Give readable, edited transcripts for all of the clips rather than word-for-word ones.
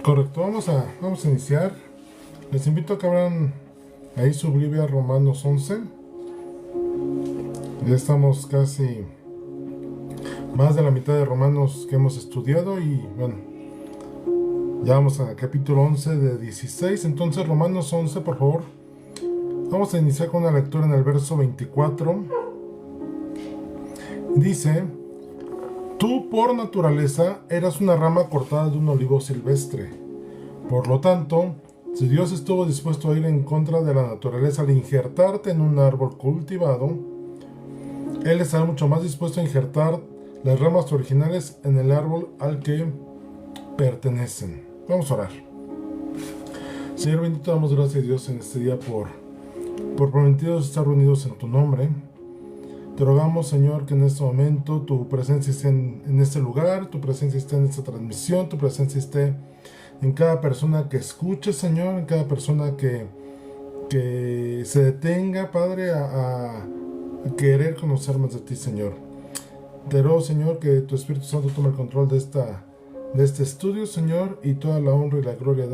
Correcto, vamos a iniciar. Les invito a que abran ahí su Biblia, Romanos 11. Ya estamos casi más de la mitad de Romanos que hemos estudiado y bueno, ya vamos al capítulo 11 de 16. Entonces, Romanos 11, por favor. Vamos a iniciar con una lectura en el verso 24. Dice: Tú por naturaleza eras una rama cortada de un olivo silvestre. Por lo tanto, si Dios estuvo dispuesto a ir en contra de la naturaleza al injertarte en un árbol cultivado, Él estará mucho más dispuesto a injertar las ramas originales en el árbol al que pertenecen. Vamos a orar. Señor bendito, damos gracias a Dios en este día por permitirnos estar reunidos en tu nombre. Te rogamos, Señor, que en este momento tu presencia esté en este lugar, tu presencia esté en esta transmisión, tu presencia esté en cada persona que escuche, Señor, en cada persona que se detenga, Padre, a querer conocer más de ti, Señor. Te ruego, Señor, que tu Espíritu Santo tome el control de este estudio, Señor, y toda la honra y la gloria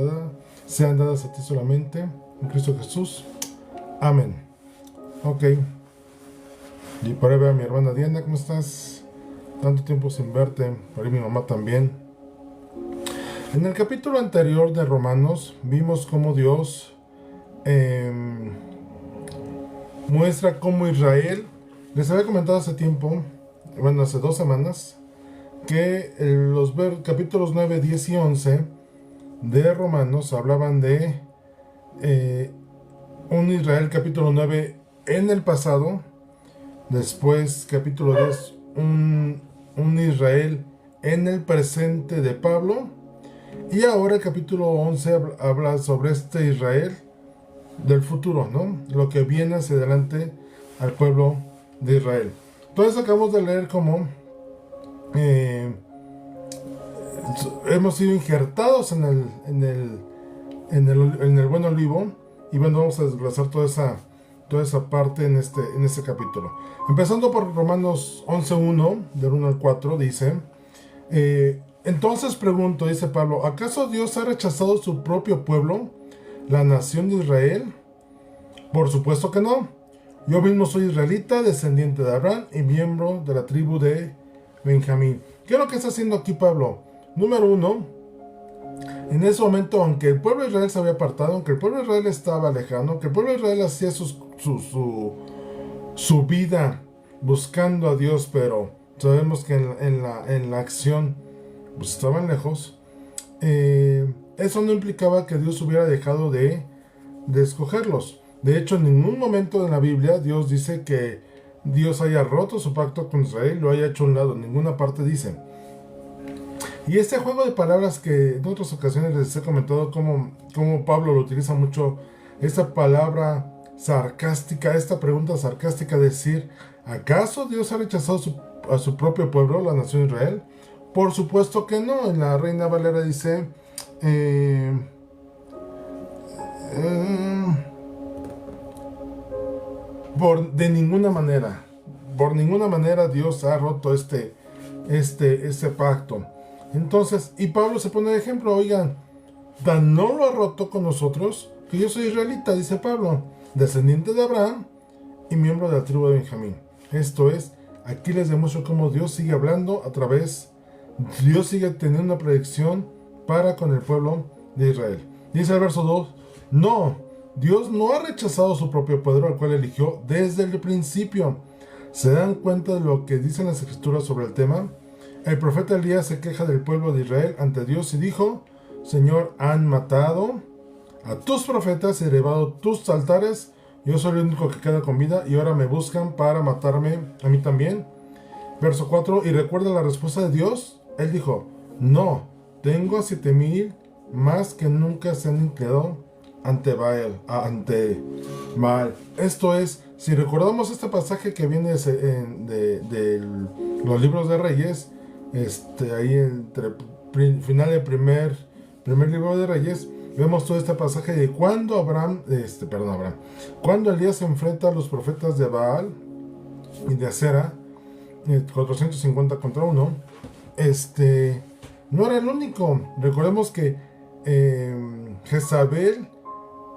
sean dadas a ti solamente, en Cristo Jesús. Amén. Ok. Y por ahí veo a mi hermana Diana, ¿cómo estás? Tanto tiempo sin verte, por ahí mi mamá también. En el capítulo anterior de Romanos vimos cómo Dios muestra cómo Israel, les había comentado hace tiempo, bueno, hace 2 semanas, que los capítulos 9, 10 y 11 de Romanos hablaban de un Israel, capítulo 9 en el pasado, después capítulo 10 un Israel en el presente de Pablo, y ahora el capítulo 11 habla sobre este Israel del futuro, ¿no? Lo que viene hacia adelante al pueblo de Israel. Entonces acabamos de leer cómo hemos sido injertados en el buen olivo, y bueno, vamos a desglosar toda esa parte en este capítulo. Empezando por Romanos 11:1, del 1 al 4, dice: entonces pregunto, dice Pablo, ¿acaso Dios ha rechazado su propio pueblo, la nación de Israel? Por supuesto que no. Yo mismo soy israelita, descendiente de Abraham y miembro de la tribu de Benjamín. ¿Qué es lo que está haciendo aquí Pablo? Número 1, en ese momento, aunque el pueblo de Israel se había apartado, aunque el pueblo de Israel estaba lejano, aunque el pueblo de Israel hacía su vida buscando a Dios, pero sabemos que en la acción pues estaban lejos, eso no implicaba que Dios hubiera dejado de escogerlos. De hecho, en ningún momento de la Biblia Dios dice que Dios haya roto su pacto con Israel, lo haya hecho a un lado, en ninguna parte dice. Y este juego de palabras que en otras ocasiones les he comentado cómo Pablo lo utiliza mucho, esta palabra sarcástica, esta pregunta sarcástica, decir, ¿acaso Dios ha rechazado a su propio pueblo, la nación de Israel? Por supuesto que no. En la Reina Valera dice de ninguna manera, por ninguna manera Dios ha roto este pacto. Entonces, y Pablo se pone de ejemplo, oigan, tan no lo ha roto con nosotros, que yo soy israelita, dice Pablo, descendiente de Abraham y miembro de la tribu de Benjamín. Esto es, aquí les demuestro cómo Dios sigue hablando Dios sigue teniendo una predicción para con el pueblo de Israel. Dice el verso 2, no, Dios no ha rechazado su propio pueblo, al cual eligió desde el principio. ¿Se dan cuenta de lo que dicen las escrituras sobre el tema? El profeta Elías se queja del pueblo de Israel ante Dios y dijo: Señor, han matado a tus profetas y derribado tus altares. Yo soy el único que queda con vida y ahora me buscan para matarme a mí también. Verso 4, y recuerda la respuesta de Dios. Él dijo: no, tengo a 7,000 más que nunca se han inclinado ante Baal. Esto es, si recordamos este pasaje que viene de los libros de Reyes, ahí entre final del primer libro de Reyes, vemos todo este pasaje de cuando cuando Elías se enfrenta a los profetas de Baal y de Acera, 450 contra 1, no era el único. Recordemos que Jezabel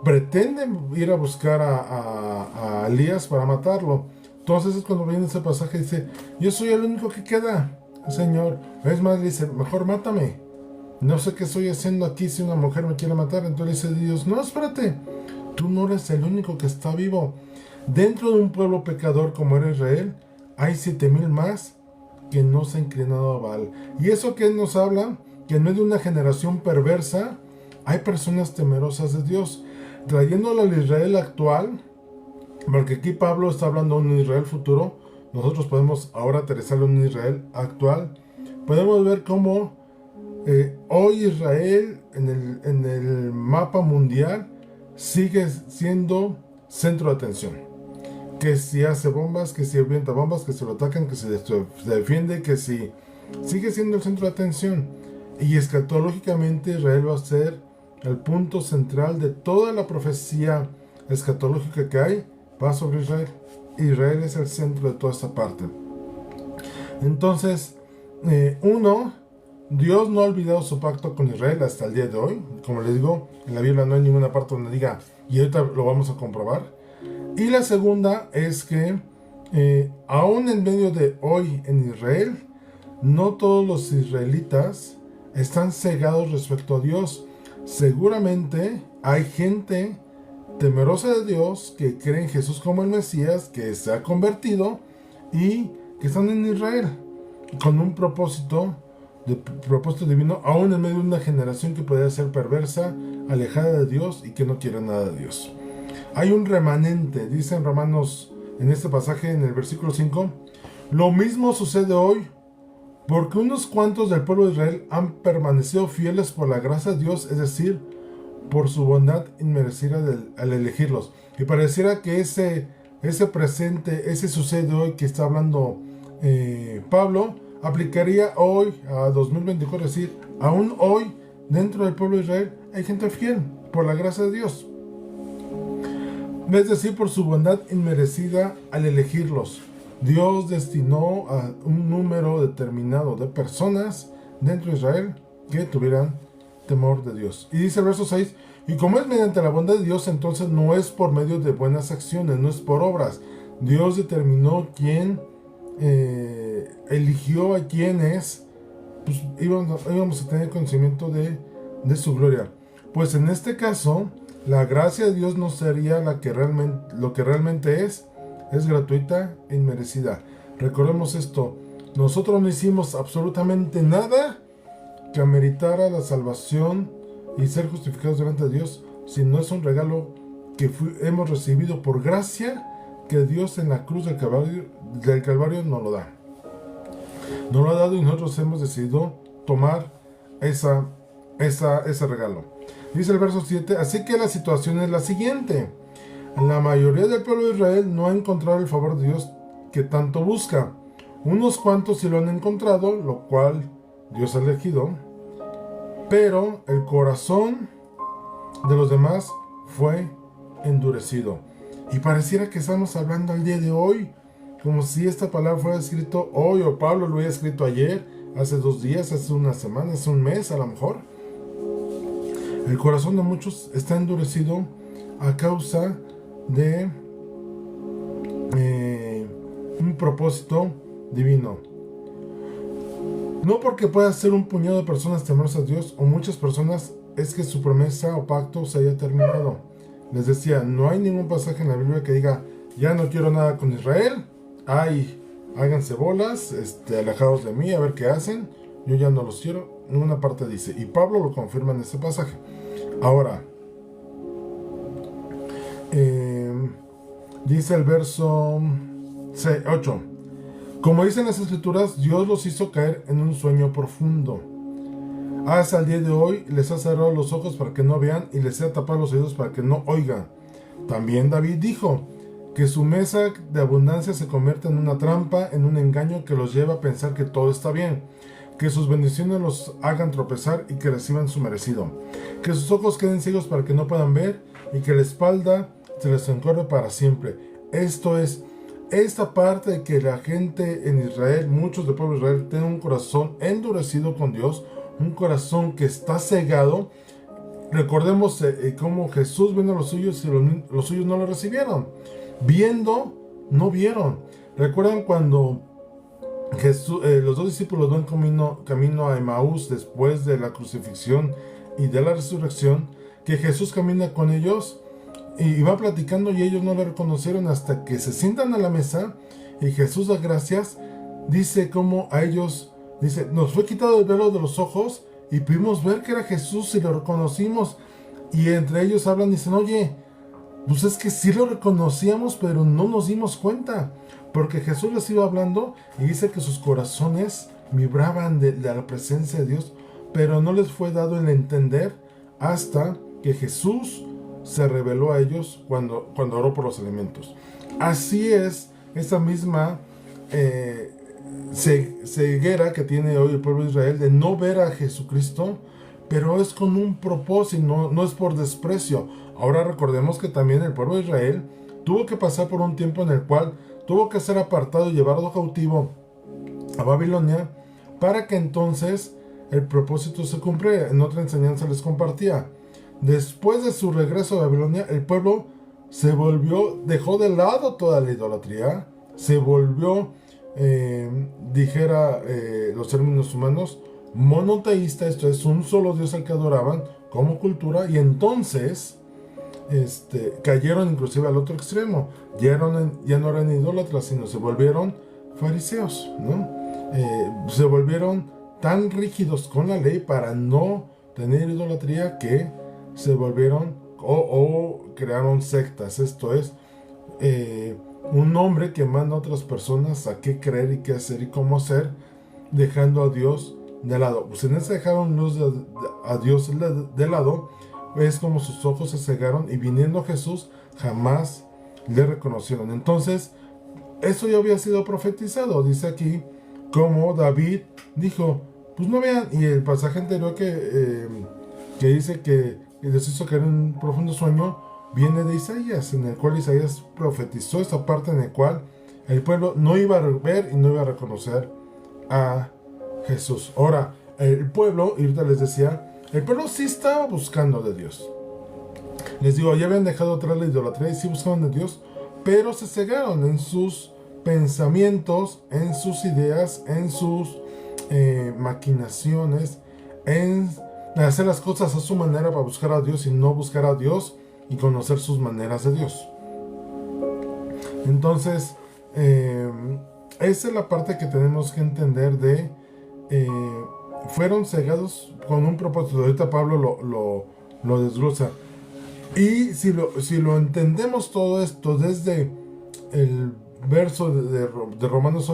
pretende ir a buscar a Elías para matarlo. Entonces es cuando viene ese pasaje y dice, yo soy el único que queda, Señor. Es más, dice, mejor mátame. No sé qué estoy haciendo aquí si una mujer me quiere matar. Entonces dice Dios, no, espérate. Tú no eres el único que está vivo. Dentro de un pueblo pecador como era Israel, hay 7,000 más que no se han inclinado a Baal. ¿Y eso qué nos habla? Que en medio de una generación perversa, hay personas temerosas de Dios. Trayéndolo al Israel actual, porque aquí Pablo está hablando de un Israel futuro, nosotros podemos ahora aterrizarlo en un Israel actual. Podemos ver cómo hoy Israel en el mapa mundial sigue siendo centro de atención. Que si hace bombas, que si avienta bombas, que si lo atacan, que si se defiende, que si sigue siendo el centro de atención. Y escatológicamente Israel va a ser el punto central de toda la profecía escatológica que hay, va sobre Israel. Israel es el centro de toda esta parte. Entonces, Dios no ha olvidado su pacto con Israel hasta el día de hoy. Como les digo, en la Biblia no hay ninguna parte donde diga, y ahorita lo vamos a comprobar. Y la segunda es que, aún en medio de hoy en Israel, no todos los israelitas están cegados respecto a Dios. Seguramente hay gente temerosa de Dios que cree en Jesús como el Mesías, que se ha convertido y que están en Israel con un propósito divino, aún en medio de una generación que podría ser perversa, alejada de Dios y que no quiere nada de Dios. Hay un remanente, dice en Romanos, en este pasaje, en el versículo 5, lo mismo sucede hoy, porque unos cuantos del pueblo de Israel han permanecido fieles por la gracia de Dios, es decir, por su bondad inmerecida al elegirlos. Y pareciera que ese presente, ese sucede hoy que está hablando Pablo, aplicaría hoy a 2024, es decir, aún hoy dentro del pueblo de Israel hay gente fiel por la gracia de Dios. Es decir, por su bondad inmerecida al elegirlos. Dios destinó a un número determinado de personas dentro de Israel que tuvieran temor de Dios. Y dice el verso 6, y como es mediante la bondad de Dios, entonces no es por medio de buenas acciones, no es por obras. Dios determinó quién eligió a quienes pues, íbamos a tener conocimiento de su gloria. Pues en este caso, la gracia de Dios no sería lo que realmente es gratuita e inmerecida. Recordemos esto, nosotros no hicimos absolutamente nada que ameritara la salvación y ser justificados delante de Dios, sino es un regalo que hemos recibido por gracia, que Dios en la cruz del Calvario nos lo da. Nos lo ha dado y nosotros hemos decidido tomar ese regalo. Dice el verso 7, así que la situación es la siguiente. La mayoría del pueblo de Israel no ha encontrado el favor de Dios que tanto busca. Unos cuantos sí lo han encontrado, lo cual Dios ha elegido, pero el corazón de los demás fue endurecido. Y pareciera que estamos hablando al día de hoy, como si esta palabra fuera escrito hoy, o Pablo lo hubiera escrito ayer, hace 2 días, hace una semana, hace un mes a lo mejor. El corazón de muchos está endurecido a causa de un propósito divino. No porque pueda ser un puñado de personas temerosas a Dios o muchas personas es que su promesa o pacto se haya terminado. Les decía, no hay ningún pasaje en la Biblia que diga, ya no quiero nada con Israel, háganse bolas, alejados de mí, a ver qué hacen, yo ya no los quiero. Ninguna parte dice, y Pablo lo confirma en este pasaje. Ahora, dice el verso 8, como dicen las escrituras, Dios los hizo caer en un sueño profundo. Hasta el día de hoy les ha cerrado los ojos para que no vean y les ha tapado los oídos para que no oigan. También David dijo que su mesa de abundancia se convierte en una trampa, en un engaño que los lleva a pensar que todo está bien, que sus bendiciones los hagan tropezar y que reciban su merecido, que sus ojos queden ciegos para que no puedan ver y que la espalda se les encorve para siempre. Esto es, esta parte de que la gente en Israel, muchos del pueblo de Israel, tienen un corazón endurecido con Dios, un corazón que está cegado. Recordemos cómo Jesús vino a los suyos y los suyos no lo recibieron. Viendo, no vieron. ¿Recuerdan cuando los dos discípulos van camino a Emaús después de la crucifixión y de la resurrección? Que Jesús camina con ellos y va platicando y ellos no le reconocieron hasta que se sientan a la mesa y Jesús da gracias. Dice como a ellos, dice, nos fue quitado el velo de los ojos y pudimos ver que era Jesús y lo reconocimos. Y entre ellos hablan y dicen, oye, pues es que sí lo reconocíamos, pero no nos dimos cuenta. Porque Jesús les iba hablando y dice que sus corazones vibraban de la presencia de Dios, pero no les fue dado el entender hasta que Jesús se reveló a ellos cuando oró por los elementos. Así es esa misma ceguera que tiene hoy el pueblo de Israel de no ver a Jesucristo, pero es con un propósito, no es por desprecio. Ahora recordemos que también el pueblo de Israel tuvo que pasar por un tiempo en el cual tuvo que ser apartado y llevado cautivo a Babilonia para que entonces el propósito se cumpliera. En otra enseñanza les compartía. Después de su regreso a Babilonia, el pueblo dejó de lado toda la idolatría, se volvió, dijera los términos humanos, monoteísta, esto es un solo Dios al que adoraban como cultura, y entonces cayeron inclusive al otro extremo, ya no eran idólatras, sino se volvieron fariseos, ¿no? Se volvieron tan rígidos con la ley para no tener idolatría que se volvieron o crearon sectas. Esto es un hombre que manda a otras personas a qué creer y qué hacer y cómo hacer, dejando a Dios de lado. Pues en ese dejaron a Dios de lado, es como sus ojos se cegaron y viniendo Jesús jamás le reconocieron. Entonces eso ya había sido profetizado. Dice aquí como David dijo, pues no vean, y el pasaje anterior que dice que les hizo caer en un profundo sueño, viene de Isaías, en el cual Isaías profetizó esta parte en la cual el pueblo no iba a ver y no iba a reconocer a Jesús. Ahora, el pueblo, y ahorita les decía, el pueblo sí estaba buscando de Dios. Les digo, ya habían dejado atrás la idolatría y sí buscaban de Dios, pero se cegaron en sus pensamientos, en sus ideas, en sus maquinaciones, en hacer las cosas a su manera para buscar a Dios y no buscar a Dios y conocer sus maneras de Dios. Entonces, esa es la parte que tenemos que entender de fueron cegados con un propósito. Ahorita Pablo lo desglosa. Y si lo entendemos todo esto desde el verso de Romanos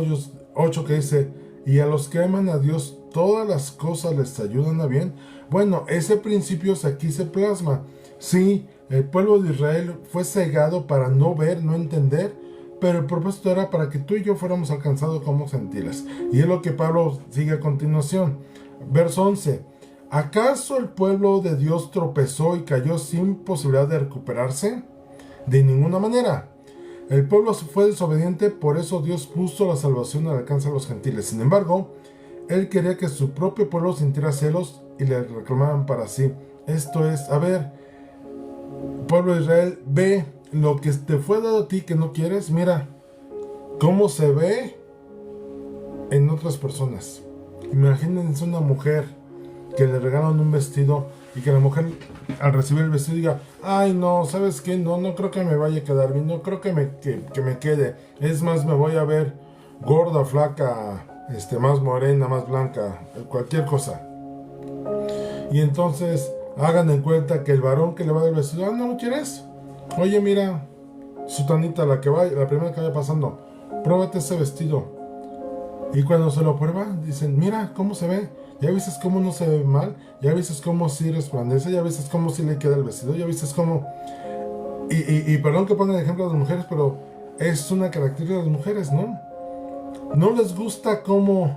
8 que dice, y a los que aman a Dios todas las cosas les ayudan a bien. Bueno, ese principio aquí se plasma. Sí, el pueblo de Israel fue cegado para no ver, no entender, pero el propósito era para que tú y yo fuéramos alcanzados como gentiles. Y es lo que Pablo sigue a continuación. Verso 11. ¿Acaso el pueblo de Dios tropezó y cayó sin posibilidad de recuperarse? De ninguna manera. El pueblo fue desobediente, por eso Dios puso la salvación al alcance de los gentiles. Sin embargo, Él quería que su propio pueblo sintiera celos y le reclamaran para sí. Esto es, a ver, pueblo de Israel, ve lo que te fue dado a ti que no quieres. Mira cómo se ve en otras personas. Imagínense una mujer que le regalan un vestido y que la mujer al recibir el vestido diga, ay no, ¿sabes qué? No creo que me vaya a quedar bien, no creo que me quede. Es más, me voy a ver gorda, flaca, más morena, más blanca, cualquier cosa. Y entonces hagan en cuenta que el varón que le va a dar el vestido, ¿no lo quieres? Oye, mira, sutanita, la primera que vaya pasando, pruébate ese vestido. Y cuando se lo prueba, dicen, mira cómo se ve. Ya viste cómo no se ve mal, ya viste cómo sí resplandece, ya viste cómo sí le queda el vestido, ya viste cómo... Y perdón que ponga el ejemplo de las mujeres, pero es una característica de las mujeres, ¿no? No les gusta cómo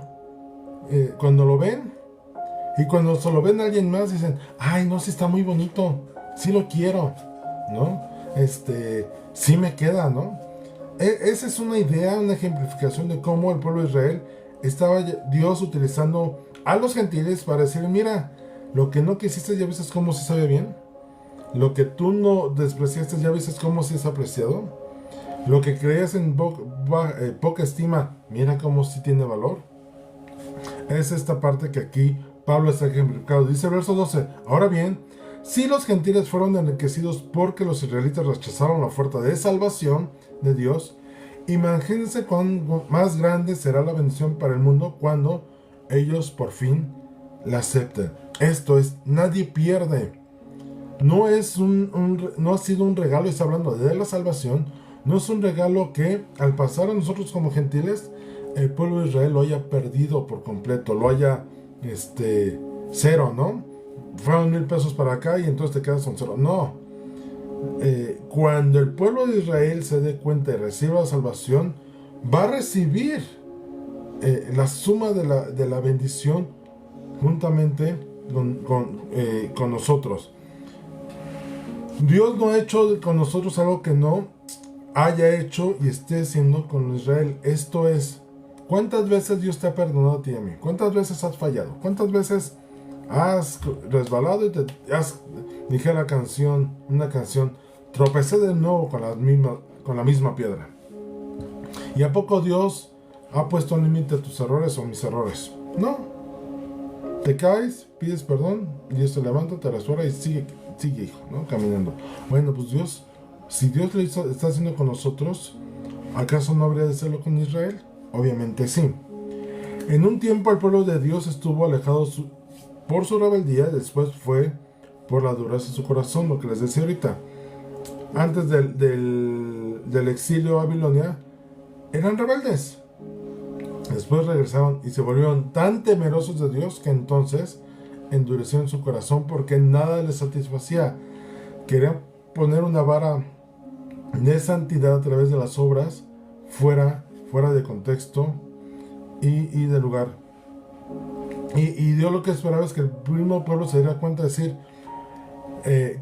cuando lo ven, y cuando se lo ven a alguien más dicen, ay no, sí está muy bonito, sí lo quiero, ¿no? Sí me queda, ¿no? Esa es una idea, una ejemplificación de cómo el pueblo de Israel estaba Dios utilizando a los gentiles para decir, mira, lo que no quisiste ya viste cómo se sabe bien, lo que tú no despreciaste ya viste cómo se es apreciado, lo que creías en poca estima, mira cómo sí tiene valor. Es esta parte que aquí Pablo está ejemplificado. Dice el verso 12, ahora bien, si los gentiles fueron enriquecidos porque los israelitas rechazaron la oferta de salvación de Dios, imagínense cuán más grande será la bendición para el mundo cuando ellos por fin la acepten. Esto es, nadie pierde. No ha sido un regalo, está hablando de la salvación. No es un regalo que al pasar a nosotros como gentiles, el pueblo de Israel lo haya perdido por completo, lo haya cero, ¿no? Fueron 1,000 pesos para acá y entonces te quedas con cero. No. Cuando el pueblo de Israel se dé cuenta y reciba la salvación, va a recibir la suma de la bendición juntamente con nosotros. Dios no ha hecho con nosotros algo que no haya hecho y esté haciendo con Israel. Esto es, ¿cuántas veces Dios te ha perdonado a ti y a mí? ¿Cuántas veces has fallado? ¿Cuántas veces has resbalado y dije una canción, tropecé de nuevo con la misma piedra? ¿Y a poco Dios ha puesto un límite a tus errores o mis errores? No. Te caes, pides perdón, Dios te levanta, te restaura y sigue hijo, ¿no? Caminando. Bueno, pues Dios, si Dios lo está haciendo con nosotros, ¿acaso no habría de hacerlo con Israel? Obviamente sí. En un tiempo el pueblo de Dios estuvo alejado por su rebeldía, después fue por la dureza de su corazón, lo que les decía ahorita. Antes del exilio a Babilonia, eran rebeldes. Después regresaron y se volvieron tan temerosos de Dios que entonces endurecieron su corazón porque nada les satisfacía. Querían poner una vara de santidad a través de las obras fuera de contexto y de lugar. Y Dios lo que esperaba es que el mismo pueblo se diera cuenta de decir,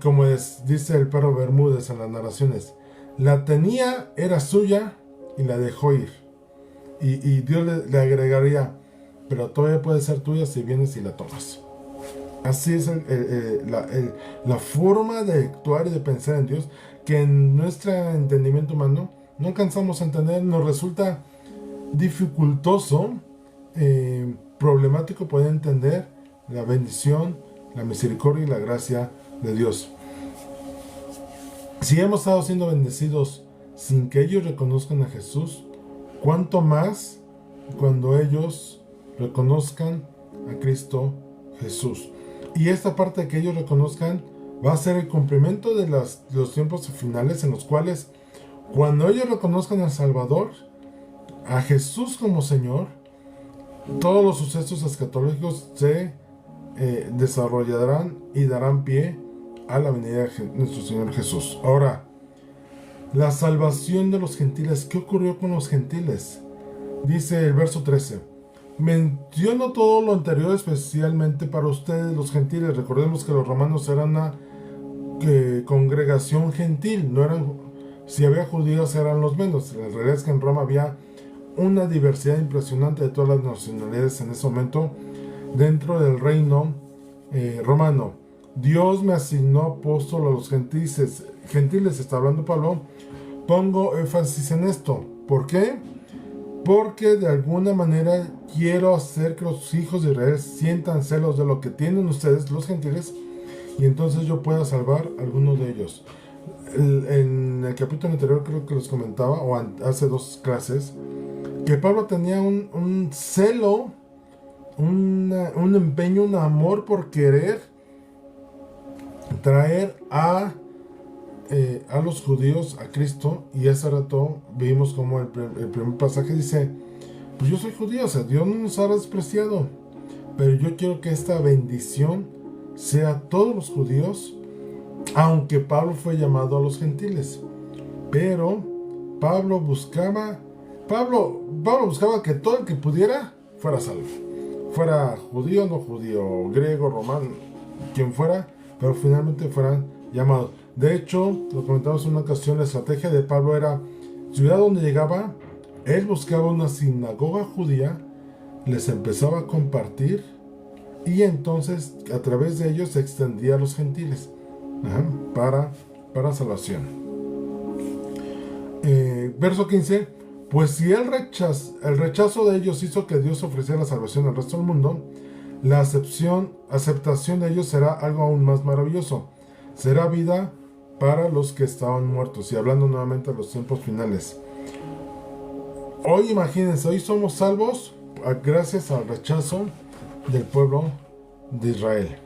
como dice el perro Bermúdez en las narraciones, la tenía, era suya y la dejó ir. Y Dios le agregaría, pero todavía puede ser tuya si vienes y la tomas. Así es la forma de actuar y de pensar en Dios, que en nuestro entendimiento humano no alcanzamos a entender. Nos resulta dificultoso, problemático poder entender la bendición, la misericordia y la gracia de Dios. Si hemos estado siendo bendecidos sin que ellos reconozcan a Jesús, ¿cuánto más cuando ellos reconozcan a Cristo Jesús? Y esta parte de que ellos reconozcan va a ser el cumplimiento de los tiempos finales, en los cuales cuando ellos reconozcan al Salvador, a Jesús como Señor, todos los sucesos escatológicos se desarrollarán y darán pie a la venida de nuestro Señor Jesús. Ahora, la salvación de los gentiles. ¿Qué ocurrió con los gentiles? Dice el verso 13. Menciono todo lo anterior especialmente para ustedes los gentiles. Recordemos que los romanos eran una congregación gentil. No eran, si había judíos eran los menos. La realidad es que en Roma había una diversidad impresionante de todas las nacionalidades en ese momento dentro del reino romano. Dios me asignó apóstol a los gentiles. Gentiles, está hablando Pablo. Pongo énfasis en esto. ¿Por qué? Porque de alguna manera quiero hacer que los hijos de Israel sientan celos de lo que tienen ustedes, los gentiles, y entonces yo pueda salvar a algunos de ellos. En el capítulo anterior creo que les comentaba, o hace 2 clases, que Pablo tenía un celo, un empeño, un amor por querer traer a los judíos a Cristo. Y hace rato vimos como el primer pasaje dice, pues yo soy judío, o sea, Dios no nos ha despreciado, pero yo quiero que esta bendición sea a todos los judíos, aunque Pablo fue llamado a los gentiles. Pero Pablo buscaba que todo el que pudiera fuera salvo, fuera judío, no judío, griego, romano, quien fuera, pero finalmente fueran llamados. De hecho, lo comentamos en una ocasión, la estrategia de Pablo era, ciudad donde llegaba, él buscaba una sinagoga judía, les empezaba a compartir y entonces a través de ellos se extendía a los gentiles, para salvación. Verso 15: pues si el rechazo de ellos hizo que Dios ofreciera la salvación al resto del mundo, la aceptación de ellos será algo aún más maravilloso. Será vida para los que estaban muertos. Y hablando nuevamente de los tiempos finales. Hoy imagínense, hoy somos salvos gracias al rechazo del pueblo de Israel.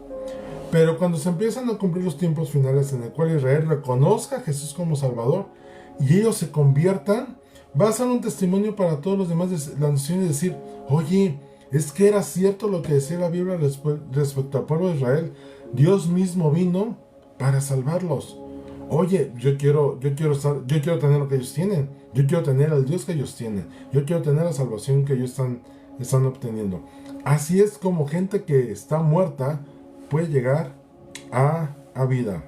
Pero cuando se empiezan a cumplir los tiempos finales en el cual Israel reconozca a Jesús como Salvador y ellos se conviertan, va a ser un testimonio para todos los demás de la nación y decir: oye, es que era cierto lo que decía la Biblia respecto al pueblo de Israel. Dios mismo vino para salvarlos. Oye, yo quiero tener lo que ellos tienen. Yo quiero tener al Dios que ellos tienen. Yo quiero tener la salvación que ellos están obteniendo. Así es como gente que está muerta puede llegar a vida.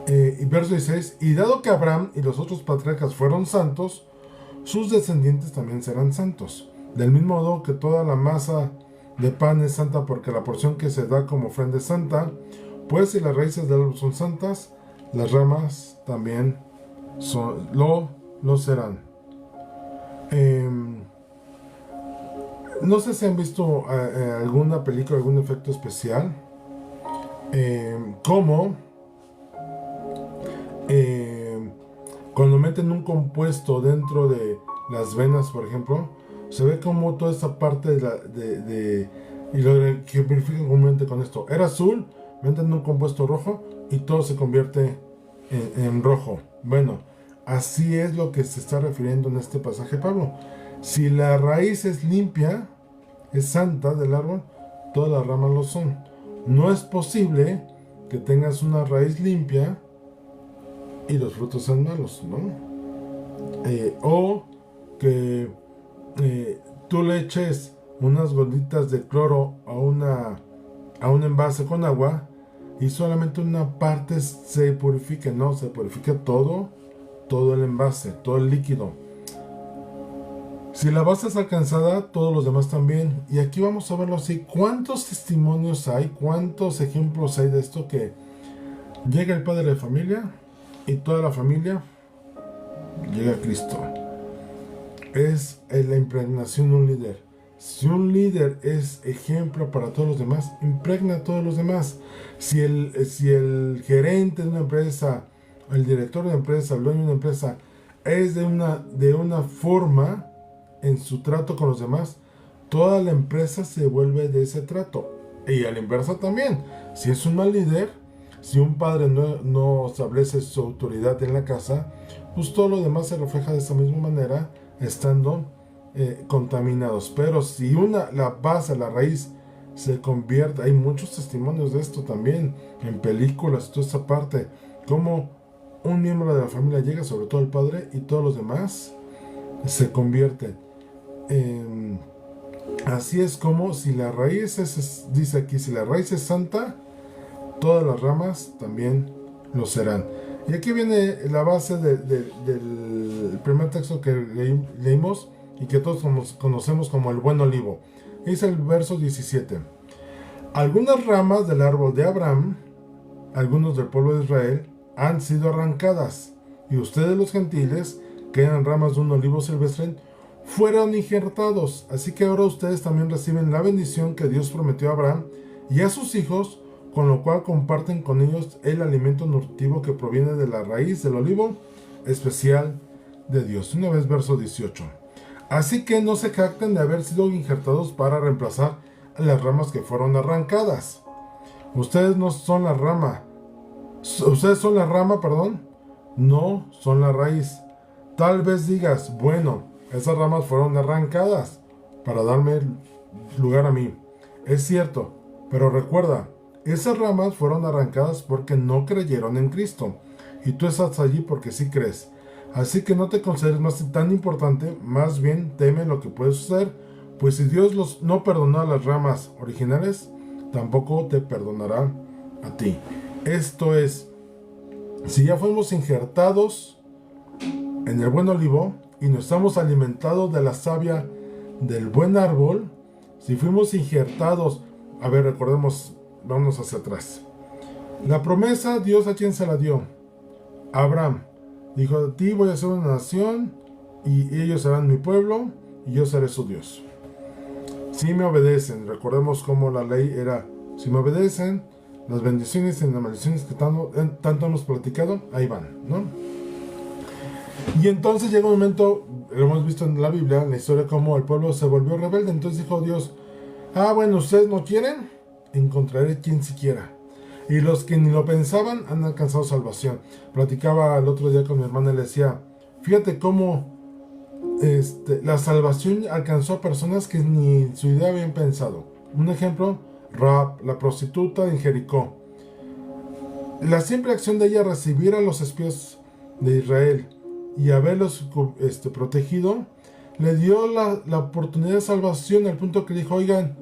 Y verso 16: y dado que Abraham y los otros patriarcas fueron santos, sus descendientes también serán santos. Del mismo modo que toda la masa de pan es santa porque la porción que se da como ofrenda es santa, pues si las raíces del árbol son santas, las ramas también lo serán. No sé si han visto alguna película, algún efecto especial, como cuando meten un compuesto dentro de las venas, por ejemplo, se ve como toda esa parte y lo ejemplifican comúnmente con esto: era azul, meten un compuesto rojo y todo se convierte en rojo. Bueno, así es lo que se está refiriendo en este pasaje Pablo. Si la raíz es limpia, es santa del árbol, todas las ramas lo son. No es posible que tengas una raíz limpia y los frutos sean malos, ¿no? O que tú le eches unas gotitas de cloro a un envase con agua y solamente una parte se purifique. No, se purifica todo el envase, todo el líquido. Si la base es alcanzada, todos los demás también. Y aquí vamos a verlo así. ¿Cuántos testimonios hay? ¿Cuántos ejemplos hay de esto? Que llega el padre de familia y toda la familia llega a Cristo. Es la impregnación de un líder. Si un líder es ejemplo para todos los demás, impregna a todos los demás. Si el gerente de una empresa, el director de una empresa, el dueño de una empresa es de una forma en su trato con los demás, toda la empresa se vuelve de ese trato. Y a la inversa también. Si es un mal líder, si un padre no establece su autoridad en la casa, pues todo lo demás se refleja de esa misma manera, estando contaminados. Pero si la base, la raíz se convierte, hay muchos testimonios de esto también en películas, toda esta parte, como un miembro de la familia llega, sobre todo el padre, y todos los demás se convierten. Así es como si la raíz dice aquí, si la raíz es santa, todas las ramas también lo serán. Y aquí viene la base del primer texto que leímos y que todos conocemos como el buen olivo. Dice el verso 17: algunas ramas del árbol de Abraham, algunos del pueblo de Israel, han sido arrancadas, y ustedes los gentiles, que eran ramas de un olivo silvestre, fueron injertados. Así que ahora ustedes también reciben la bendición que Dios prometió a Abraham y a sus hijos, con lo cual comparten con ellos el alimento nutritivo que proviene de la raíz del olivo especial de Dios. Una vez verso 18: así que no se jacten de haber sido injertados para reemplazar a las ramas que fueron arrancadas. Ustedes no son la rama. Ustedes son la rama, no son la raíz. Tal vez digas: bueno, esas ramas fueron arrancadas para darme lugar a mí. Es cierto, pero recuerda, esas ramas fueron arrancadas porque no creyeron en Cristo, y tú estás allí porque sí crees. Así que no te consideres más tan importante, más bien teme lo que puede suceder, pues si Dios no perdonó a las ramas originales, tampoco te perdonará a ti. Esto es, si ya fuimos injertados en el buen olivo y nos estamos alimentados de la savia del buen árbol, si fuimos injertados, a ver, recordemos, vámonos hacia atrás. La promesa, Dios a quién se la dio. A Abraham. Dijo, a ti voy a ser una nación y ellos serán mi pueblo y yo seré su Dios. Si me obedecen, recordemos cómo la ley era, si me obedecen, las bendiciones y las maldiciones que tanto hemos platicado, ahí van, ¿no? Y entonces llega un momento, lo hemos visto en la Biblia, en la historia, como el pueblo se volvió rebelde. Entonces dijo Dios, bueno, ustedes no quieren, encontraré quien siquiera. Y los que ni lo pensaban han alcanzado salvación. Platicaba el otro día con mi hermana y le decía, fíjate cómo la salvación alcanzó a personas que ni en su idea habían pensado. Un ejemplo, Rahab, la prostituta en Jericó. La simple acción de ella recibir a los espías de Israel y haberlos protegido, le dio la oportunidad de salvación al punto que dijo, oigan,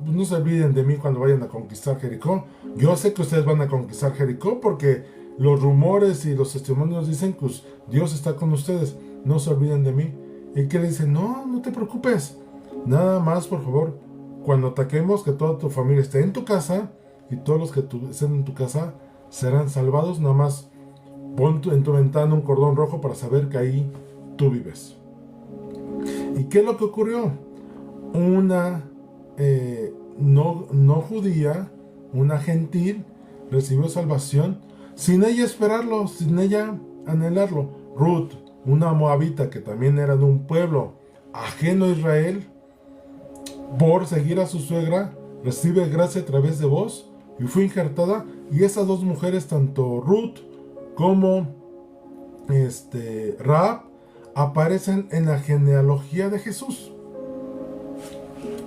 no se olviden de mí cuando vayan a conquistar Jericó. Yo sé que ustedes van a conquistar Jericó porque los rumores y los testimonios dicen que Dios está con ustedes. No se olviden de mí. Y que le dice, no te preocupes. Nada más, por favor, cuando ataquemos, que toda tu familia esté en tu casa y todos los que estén en tu casa serán salvados. Nada más pon en tu ventana un cordón rojo para saber que ahí tú vives. ¿Y qué es lo que ocurrió? Una no judía, una gentil, recibió salvación sin ella esperarlo, sin ella anhelarlo. Ruth, una moabita que también era de un pueblo ajeno a Israel, por seguir a su suegra, recibe gracia a través de vos y fue injertada. Y esas dos mujeres, tanto Ruth como Rahab, aparecen en la genealogía de Jesús.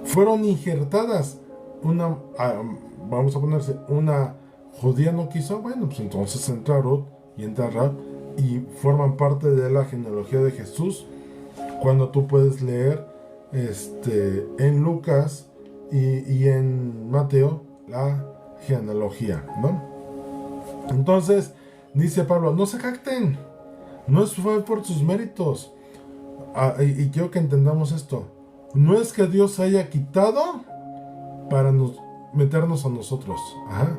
Fueron injertadas. Vamos a ponerse, una judía no quiso, bueno, pues entonces entra Ruth y entra Rahab y forman parte de la genealogía de Jesús. Cuando tú puedes leer en Lucas y en Mateo la genealogía, ¿no? Entonces dice Pablo, no se jacten, no fue por sus méritos. Y quiero que entendamos esto. No es que Dios haya quitado para meternos a nosotros. Ajá.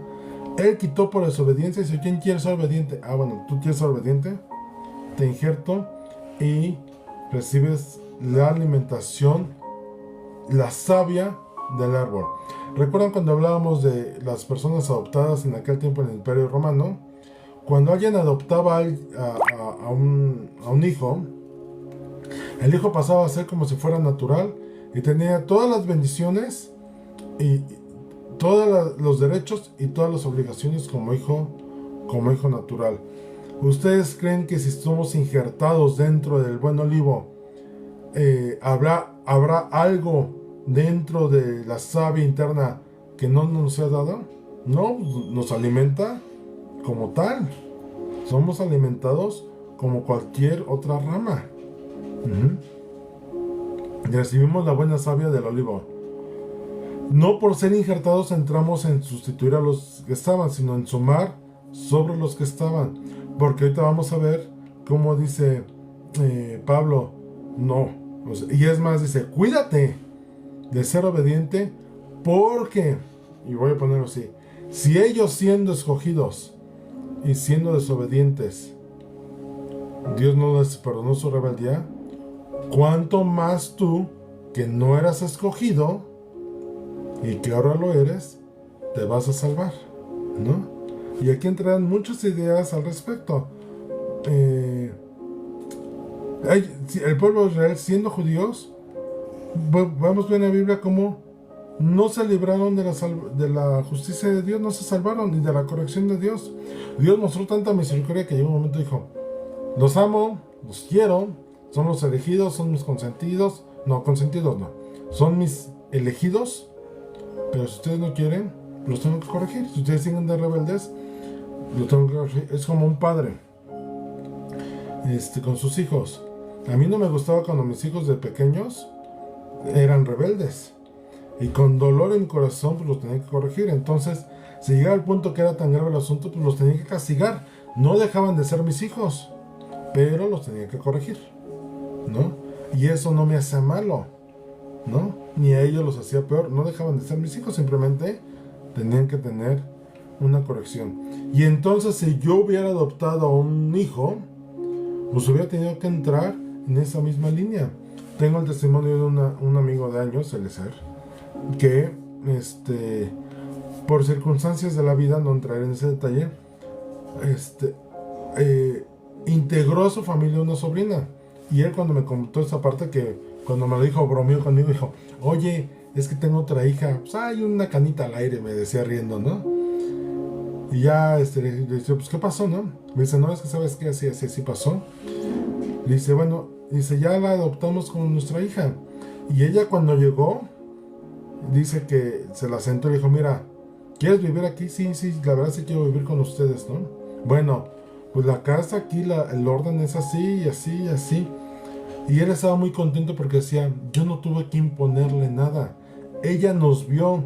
Él quitó por desobediencia. Y dice, ¿quién quiere ser obediente? Bueno, tú quieres ser obediente, te injerto y recibes la alimentación, la savia del árbol. ¿Recuerdan cuando hablábamos de las personas adoptadas en aquel tiempo en el Imperio Romano? Cuando alguien adoptaba a un hijo, el hijo pasaba a ser como si fuera natural y tenía todas las bendiciones y todos los derechos y todas las obligaciones como hijo natural. ¿Ustedes creen que si somos injertados dentro del buen olivo, habrá algo dentro de la savia interna que no nos sea dado? No, nos alimenta como tal. Somos alimentados como cualquier otra rama. Y recibimos la buena savia del olivo. No por ser injertados entramos en sustituir a los que estaban, sino en sumar sobre los que estaban. Porque ahorita vamos a ver cómo dice Pablo, no. Y es más, dice, cuídate de ser obediente porque, y voy a ponerlo así, si ellos siendo escogidos y siendo desobedientes, Dios no les perdonó su rebeldía, ¿cuánto más tú, que no eras escogido y que ahora lo eres, te vas a salvar? ¿No? Y aquí entrarán muchas ideas al respecto. El pueblo de Israel, siendo judíos, vamos a ver en la Biblia cómo no se libraron de la justicia de Dios, no se salvaron, ni de la corrección de Dios. Dios mostró tanta misericordia que llegó un momento y dijo, los amo, los quiero, son los elegidos, son mis consentidos. No, consentidos no. Son mis elegidos, pero si ustedes no quieren, los tengo que corregir. Si ustedes siguen de rebeldes, los tengo que corregir. Es como un padre con sus hijos. A mí no me gustaba cuando mis hijos de pequeños eran rebeldes. Y con dolor en mi corazón, pues los tenía que corregir. Entonces, si llegaba al punto que era tan grave el asunto, pues los tenía que castigar. No dejaban de ser mis hijos, pero los tenía que corregir, ¿no? Y eso no me hace malo. ¿no? Ni a ellos los hacía peor, no dejaban de ser mis hijos, simplemente tenían que tener una corrección. Y entonces si yo hubiera adoptado a un hijo, pues hubiera tenido que entrar en esa misma línea. Tengo el testimonio de un amigo de años, Eliezer, que por circunstancias de la vida, no entraré en ese detalle, integró a su familia una sobrina. Y él, cuando me contó esa parte, que cuando me lo dijo, bromeó conmigo, dijo: oye, es que tengo otra hija, pues hay una canita al aire, me decía riendo, ¿no? Y ya le dice: pues ¿qué pasó, no? Me dice: no, es que sabes que así pasó. Le dice: bueno, dice, ya la adoptamos como nuestra hija. Y ella, cuando llegó, dice que se la sentó y le dijo: mira, ¿quieres vivir aquí? Sí, la verdad sí quiero vivir con ustedes, ¿no? Bueno, pues la casa aquí, el orden es así y así y así. Y él estaba muy contento porque decía: yo no tuve que imponerle nada. Ella nos vio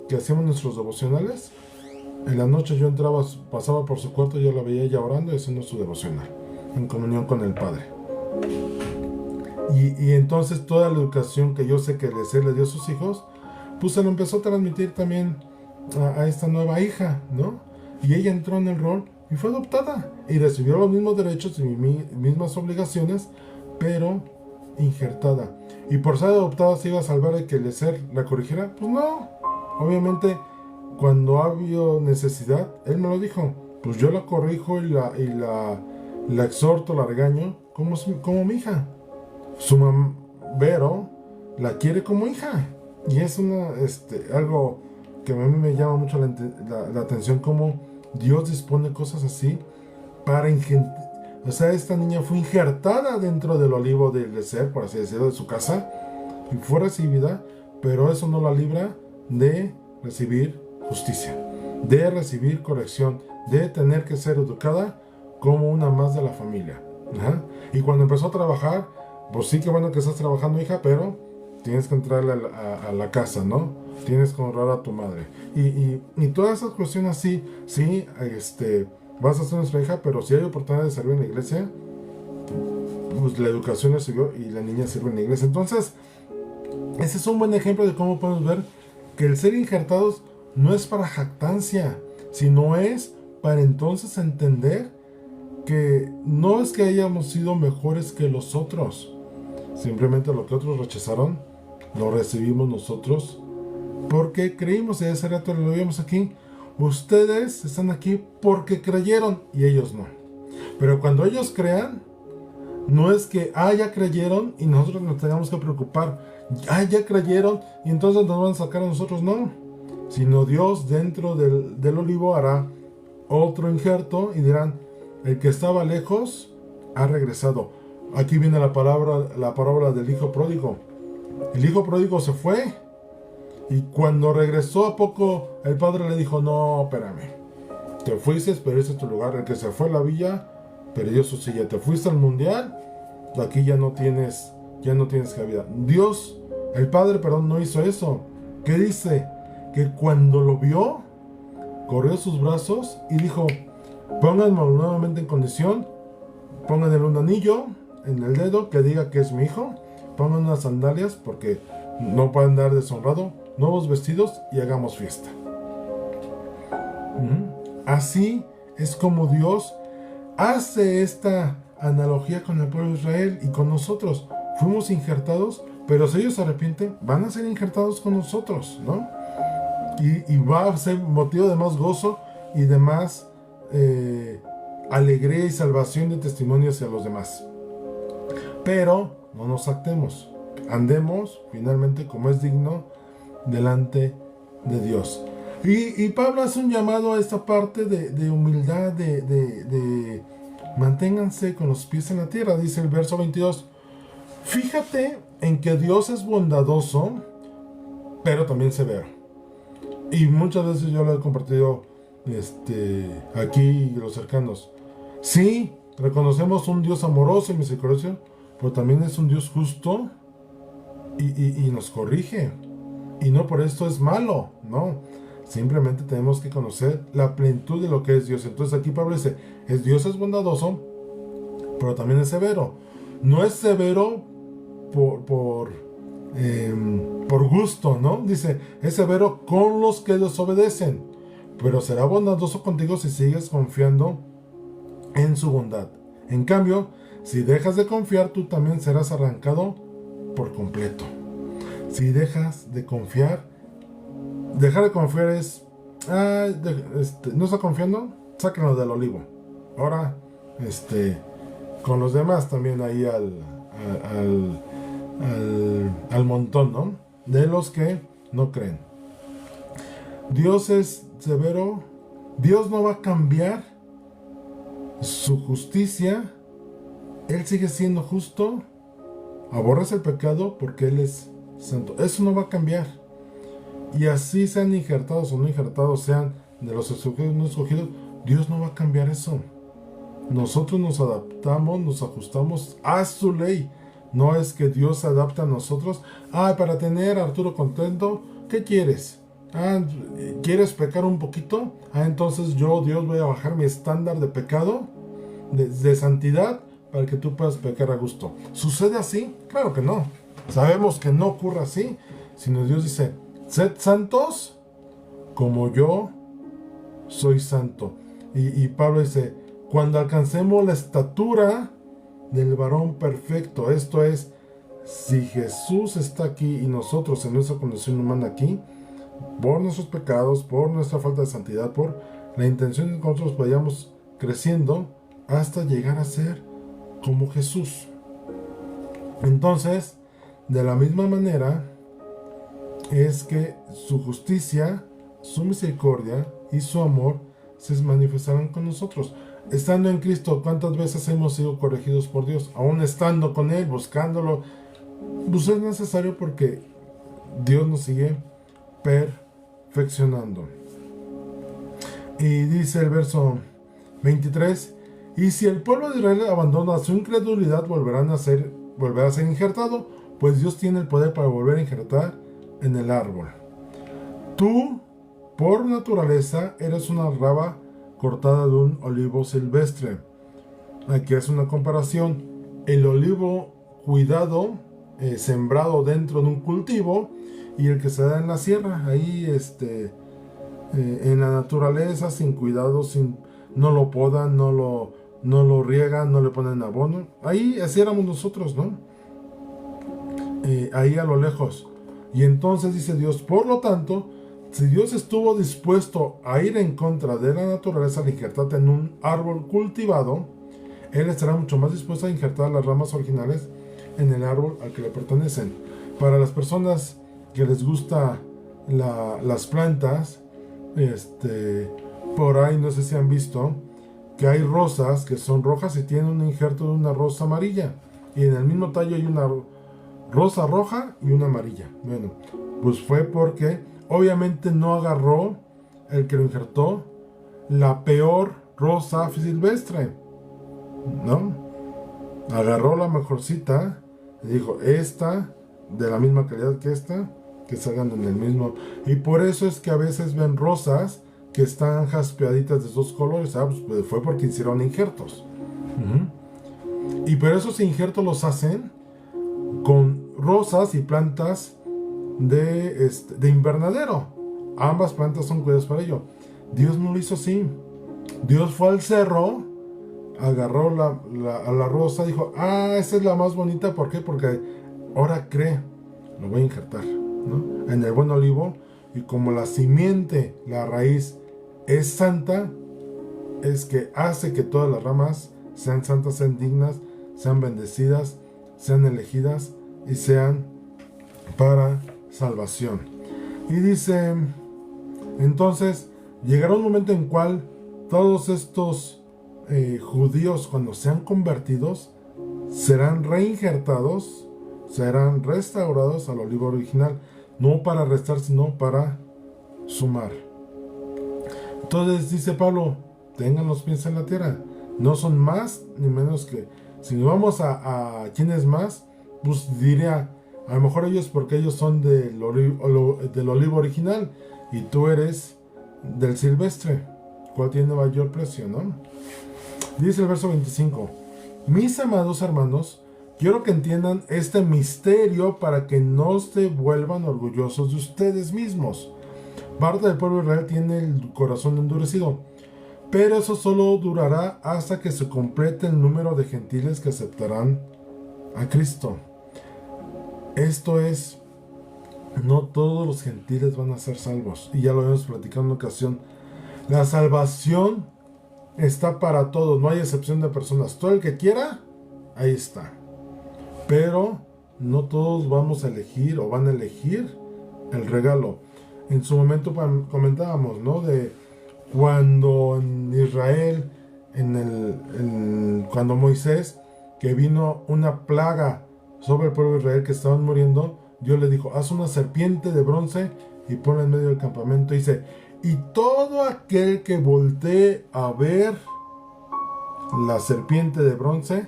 que hacíamos nuestros devocionales. En la noche yo entraba, pasaba por su cuarto, yo la veía ella orando y haciendo su devocional, en comunión con el Padre. Y entonces toda la educación que yo sé que le dio a sus hijos, pues se lo empezó a transmitir también a esta nueva hija, ¿no? Y ella entró en el rol y fue adoptada y recibió los mismos derechos y mismas obligaciones, pero injertada. Y por ser adoptada se iba a salvar de que Eliezer la corrigiera. Pues no, obviamente cuando ha habido necesidad, él me lo dijo: pues yo la corrijo y la exhorto, la regaño como mi hija. Su mamá Vero la quiere como hija. Y es algo que a mí me llama mucho la atención, cómo Dios dispone cosas así para o sea, esta niña fue injertada dentro del olivo de Eliezer, por así decirlo, de su casa, y fue recibida, pero eso no la libra de recibir justicia, de recibir corrección, de tener que ser educada como una más de la familia. ¿Ajá? Y cuando empezó a trabajar, pues sí, que bueno que estás trabajando, hija, pero tienes que entrar a la casa, ¿no? Tienes que honrar a tu madre. Y todas esas cuestiones así, sí, vas a ser nuestra hija, pero si hay oportunidad de servir en la iglesia, pues la educación le sirvió y la niña sirve en la iglesia. Entonces, ese es un buen ejemplo de cómo podemos ver que el ser injertados no es para jactancia, sino es para entonces entender que no es que hayamos sido mejores que los otros, simplemente lo que otros rechazaron, lo recibimos nosotros, porque creímos. Y ese rato lo vimos aquí: ustedes están aquí porque creyeron y ellos no. Pero cuando ellos crean, no es que ya creyeron y nosotros nos tengamos que preocupar. Ya creyeron y entonces nos van a sacar a nosotros, no. Sino Dios dentro del olivo hará otro injerto y dirán: el que estaba lejos ha regresado. Aquí viene la parábola del hijo pródigo. El hijo pródigo se fue y cuando regresó a poco, el padre le dijo: no, espérame, te fuiste, perdiste tu lugar. El que se fue a la villa perdió su silla. Te fuiste al mundial, aquí ya no tienes cabida. Dios, el padre, no hizo eso. ¿Qué dice? Que cuando lo vio, corrió sus brazos y dijo: pónganme nuevamente en condición, pónganle un anillo en el dedo que diga que es mi hijo, pongan unas sandalias porque no pueden andar deshonrado, nuevos vestidos y hagamos fiesta. Así es como Dios hace esta analogía con el pueblo de Israel y con nosotros. Fuimos injertados, pero si ellos se arrepienten, van a ser injertados con nosotros, ¿no? Y va a ser motivo de más gozo y de más alegría y salvación de testimonio hacia los demás. Pero no nos actemos, andemos finalmente como es digno delante de Dios. Y Pablo hace un llamado a esta parte de humildad, de manténganse con los pies en la tierra. Dice el verso 22: fíjate en que Dios es bondadoso, pero también severo. Y muchas veces yo lo he compartido aquí los cercanos. Sí, reconocemos un Dios amoroso y misericordioso, pero también es un Dios justo y nos corrige. Y no por esto es malo, no. Simplemente tenemos que conocer la plenitud de lo que es Dios. Entonces aquí Pablo dice: Dios es bondadoso, pero también es severo. No es severo por por gusto, ¿no? Dice, es severo con los que desobedecen, pero será bondadoso contigo si sigues confiando en su bondad. En cambio, si dejas de confiar, tú también serás arrancado por completo. Si dejas de confiar, dejar de confiar es, no está confiando, sáquenlo del olivo. Ahora, con los demás también ahí al montón, ¿no? De los que no creen. Dios es severo. Dios no va a cambiar su justicia. Él sigue siendo justo. Aborrece el pecado porque Él es santo. Eso no va a cambiar. Y así sean injertados o no injertados, sean de los escogidos o no escogidos, Dios no va a cambiar eso. Nosotros nos adaptamos, nos ajustamos a su ley. No es que Dios se adapte a nosotros. Para tener a Arturo contento, ¿qué quieres? ¿Quieres pecar un poquito? Entonces Dios, voy a bajar mi estándar de pecado, de santidad, para que tú puedas pecar a gusto. ¿Sucede así? Claro que no. Sabemos que no ocurre así, sino Dios dice, sed santos como yo soy santo. Y Pablo dice, cuando alcancemos la estatura del varón perfecto, esto es, si Jesús está aquí y nosotros en nuestra condición humana aquí, por nuestros pecados, por nuestra falta de santidad, por la intención de que nosotros vayamos creciendo hasta llegar a ser como Jesús. Entonces, de la misma manera, es que su justicia, su misericordia y su amor se manifestarán con nosotros. Estando en Cristo, ¿cuántas veces hemos sido corregidos por Dios? Aún estando con Él, buscándolo. Pues es necesario porque Dios nos sigue perfeccionando. Y dice el verso 23, y si el pueblo de Israel abandona su incredulidad, volverá a ser injertado, pues Dios tiene el poder para volver a injertar en el árbol. Tú, por naturaleza, eres una rama cortada de un olivo silvestre. Aquí hace una comparación. El olivo cuidado, sembrado dentro de un cultivo, y el que se da en la sierra, ahí en la naturaleza, sin cuidado, no lo podan, no lo riegan, no le ponen abono. Ahí así éramos nosotros, ¿no? Ahí a lo lejos. Y entonces dice Dios, por lo tanto, si Dios estuvo dispuesto a ir en contra de la naturaleza al injertarte en un árbol cultivado, Él estará mucho más dispuesto a injertar las ramas originales en el árbol al que le pertenecen. Para las personas que les gusta las plantas, por ahí no sé si han visto que hay rosas que son rojas y tienen un injerto de una rosa amarilla, y en el mismo tallo hay una rosa roja y una amarilla. Bueno, pues fue porque obviamente no agarró el que lo injertó la peor rosa silvestre, ¿no? Agarró la mejorcita y dijo, esta de la misma calidad que esta, que salgan en el mismo. Y por eso es que a veces ven rosas que están jaspeaditas de dos colores. Pues fue porque hicieron injertos. Y por esos injertos los hacen con rosas y plantas de invernadero. Ambas plantas son cuidadas para ello. Dios no lo hizo así. Dios fue al cerro, agarró a la rosa, dijo, esa es la más bonita. ¿Por qué? Porque ahora lo voy a injertar, ¿no? En el buen olivo. Y como la simiente, la raíz es santa, es que hace que todas las ramas sean santas, sean dignas, sean bendecidas, sean elegidas y sean para salvación. Y dice, entonces llegará un momento en cual todos estos judíos, cuando sean convertidos, serán reinjertados, serán restaurados al olivo original, no para restar, sino para sumar. Entonces dice Pablo, tengan los pies en la tierra, no son más ni menos que, si nos vamos a quién es más, pues diría, a lo mejor ellos, porque ellos son del olivo original y tú eres del silvestre, ¿cuál tiene mayor precio, no? Dice el verso 25, mis amados hermanos, quiero que entiendan este misterio para que no se vuelvan orgullosos de ustedes mismos. Parte del pueblo de Israel tiene el corazón endurecido, pero eso solo durará hasta que se complete el número de gentiles que aceptarán a Cristo. Esto es, no todos los gentiles van a ser salvos, y ya lo habíamos platicado en una ocasión. La salvación está para todos, no hay excepción de personas. Todo el que quiera, ahí está. Pero no todos vamos a elegir o van a elegir el regalo. En su momento comentábamos, ¿no? De cuando en Israel, cuando Moisés, que vino una plaga sobre el pueblo de Israel que estaban muriendo, Dios le dijo, haz una serpiente de bronce y ponla en medio del campamento. Y dice, y todo aquel que voltee a ver la serpiente de bronce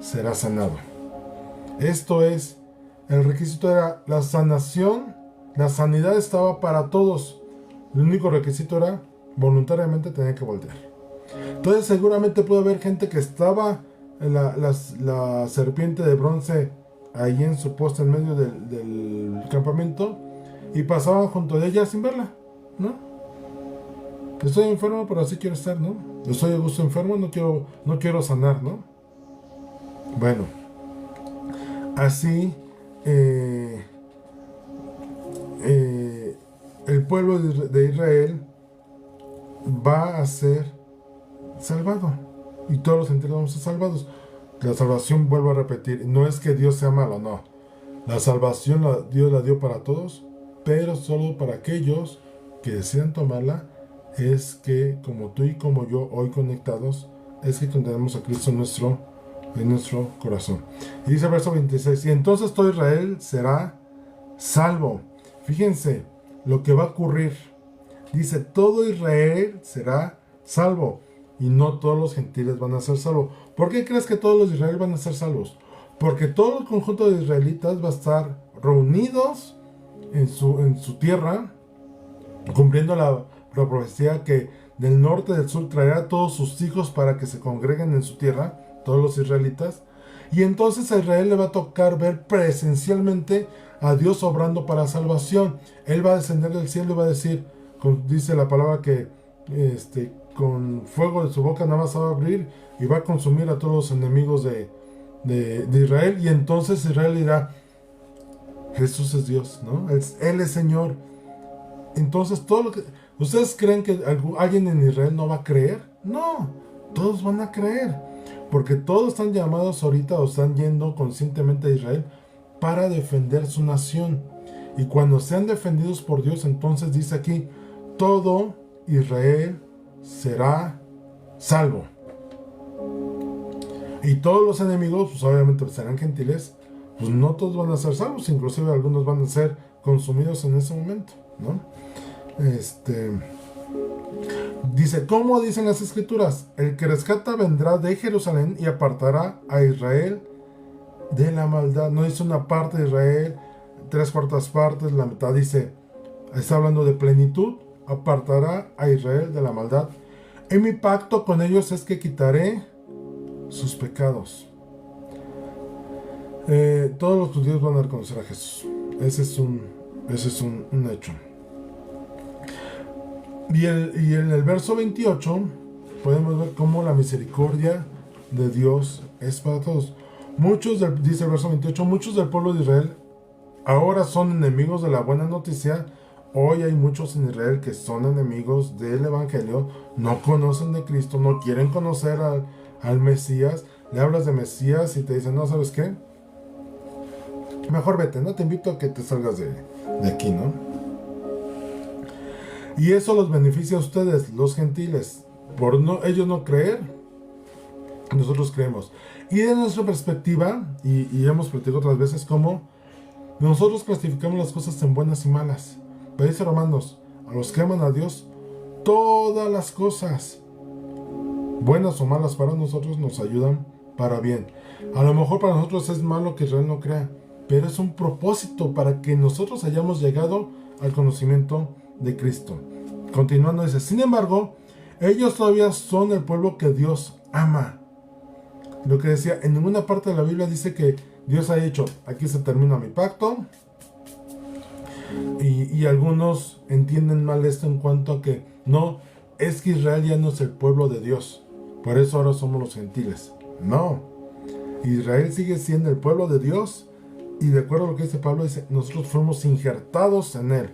será sanado. Esto es, el requisito era la sanación, la sanidad estaba para todos. El único requisito era voluntariamente tener que voltear. Entonces seguramente puede haber gente que estaba en la serpiente de bronce ahí en su poste en medio del campamento y pasaban junto de ella sin verla, ¿no? Estoy enfermo, pero así quiero estar, ¿no? Estoy a gusto enfermo, no quiero sanar, ¿no? Bueno, así el pueblo de Israel va a ser salvado y todos los gentiles vamos a ser salvados. La salvación, vuelvo a repetir, no es que Dios sea malo, no. La salvación Dios la dio para todos, pero solo para aquellos que desean tomarla. Es que como tú y como yo hoy conectados, es que contenemos a Cristo en nuestro corazón. Y dice el verso 26, y entonces todo Israel será salvo. Fíjense lo que va a ocurrir. Dice, todo Israel será salvo. Y no todos los gentiles van a ser salvos. ¿Por qué crees que todos los de Israel van a ser salvos? Porque todo el conjunto de israelitas va a estar reunidos en su tierra, cumpliendo la profecía que del norte y del sur traerá a todos sus hijos para que se congreguen en su tierra, todos los israelitas. Y entonces a Israel le va a tocar ver presencialmente a Dios obrando para salvación. Él va a descender del cielo y va a decir, dice la palabra que con fuego de su boca nada más va a abrir y va a consumir a todos los enemigos de Israel. Y entonces Israel dirá, Jesús es Dios, ¿no? Él es Señor. Entonces todo lo que... ¿Ustedes creen que alguien en Israel no va a creer? No, todos van a creer. Porque todos están llamados ahorita o están yendo conscientemente a Israel para defender su nación. Y cuando sean defendidos por Dios, entonces dice aquí, todo Israel será salvo. Y todos los enemigos, pues obviamente serán gentiles, pues no todos van a ser salvos, inclusive algunos van a ser consumidos en ese momento, ¿no? Dice, ¿cómo dicen las escrituras? El que rescata vendrá de Jerusalén y apartará a Israel de la maldad. No dice una parte de Israel, 3/4 partes, la mitad. Dice, está hablando de plenitud, apartará a Israel de la maldad. En mi pacto con ellos es que quitaré sus pecados. Todos los judíos van a reconocer a Jesús. Ese es un hecho. Y en el verso 28 podemos ver cómo la misericordia de Dios es para todos. Dice el verso 28, muchos del pueblo de Israel ahora son enemigos de la buena noticia. Hoy hay muchos en Israel que son enemigos del Evangelio, no conocen de Cristo, no quieren conocer al Mesías. Le hablas de Mesías y te dicen, no, ¿sabes qué? Mejor vete, ¿no? Te invito a que te salgas de aquí, ¿no? Y eso los beneficia a ustedes, los gentiles. Por ellos no creer, nosotros creemos. Y de nuestra perspectiva, y hemos platicado otras veces, cómo nosotros clasificamos las cosas en buenas y malas. Pero dice Romanos, a los que aman a Dios, todas las cosas, buenas o malas para nosotros, nos ayudan para bien. A lo mejor para nosotros es malo que Israel no crea, pero es un propósito para que nosotros hayamos llegado al conocimiento de Cristo. Continuando dice, sin embargo, ellos todavía son el pueblo que Dios ama. Lo que decía, en ninguna parte de la Biblia dice que Dios ha dicho, aquí se termina mi pacto. Y algunos entienden mal esto en cuanto a que no, es que Israel ya no es el pueblo de Dios, por eso ahora somos los gentiles. No, Israel sigue siendo el pueblo de Dios, y de acuerdo a lo que dice Pablo, dice, nosotros fuimos injertados en él.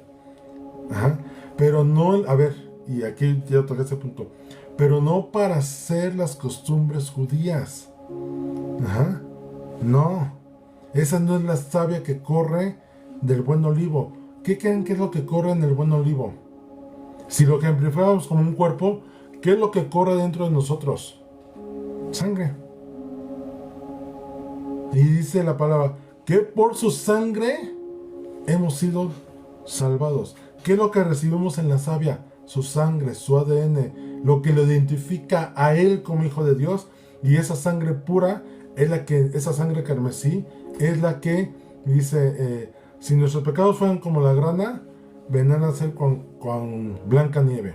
Ajá. Pero no, a ver, y aquí ya toqué ese punto, pero no para hacer las costumbres judías. Ajá. No, esa no es la savia que corre del buen olivo. ¿Qué creen que es lo que corre en el buen olivo? Si lo ejemplificamos como un cuerpo, ¿qué es lo que corre dentro de nosotros? Sangre. Y dice la palabra, que por su sangre hemos sido salvados. ¿Qué es lo que recibimos en la savia? Su sangre, su ADN, lo que lo identifica a él como hijo de Dios. Y esa sangre pura es la que, esa sangre carmesí, es la que dice, si nuestros pecados fueran como la grana, vendrán a ser con blanca nieve.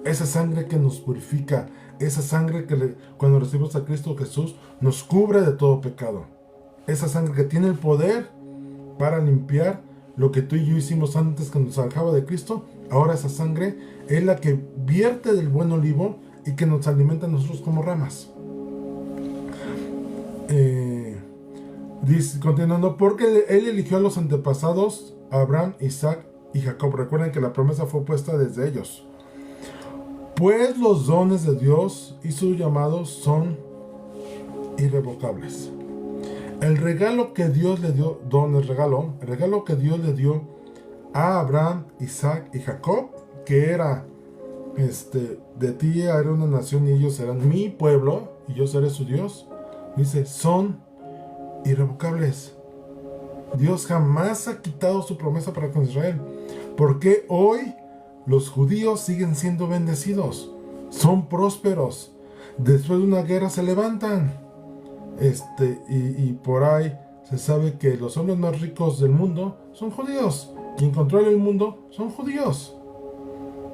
Esa sangre que nos purifica, esa sangre que cuando recibimos a Cristo Jesús nos cubre de todo pecado. Esa sangre que tiene el poder para limpiar lo que tú y yo hicimos antes que nos alejaba de Cristo. Ahora esa sangre es la que vierte del buen olivo y que nos alimenta a nosotros como ramas. Dice, continuando, porque él eligió a los antepasados, Abraham, Isaac y Jacob. Recuerden que la promesa fue puesta desde ellos. Pues los dones de Dios y sus llamados son irrevocables. El regalo que Dios le dio, el regalo que Dios le dio a Abraham, Isaac y Jacob, que era, de ti haré una nación y ellos serán mi pueblo y yo seré su Dios, dice, son irrevocables. Dios jamás ha quitado su promesa para con Israel. Porque hoy los judíos siguen siendo bendecidos, son prósperos, después de una guerra se levantan. Y por ahí se sabe que los hombres más ricos del mundo son judíos. Quien controla el mundo son judíos.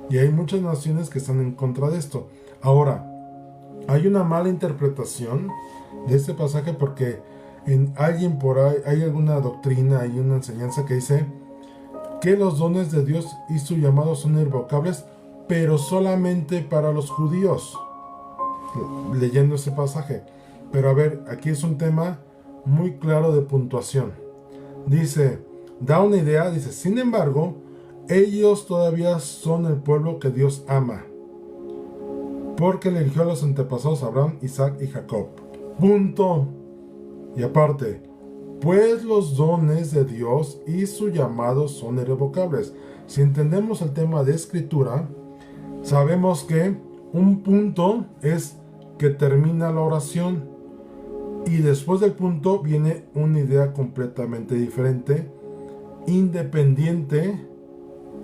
Y hay muchas naciones que están en contra de esto. Ahora, hay una mala interpretación de este pasaje porque en alguien por ahí hay alguna doctrina, hay una enseñanza que dice que los dones de Dios y su llamado son irrevocables, pero solamente para los judíos. Leyendo ese pasaje. Pero a ver, aquí es un tema muy claro de puntuación. Dice, da una idea, dice, sin embargo, ellos todavía son el pueblo que Dios ama, porque le eligió a los antepasados Abraham, Isaac y Jacob. Punto. Y aparte, pues los dones de Dios y su llamado son irrevocables. Si entendemos el tema de escritura, sabemos que un punto es que termina la oración. Y después del punto viene una idea completamente diferente, independiente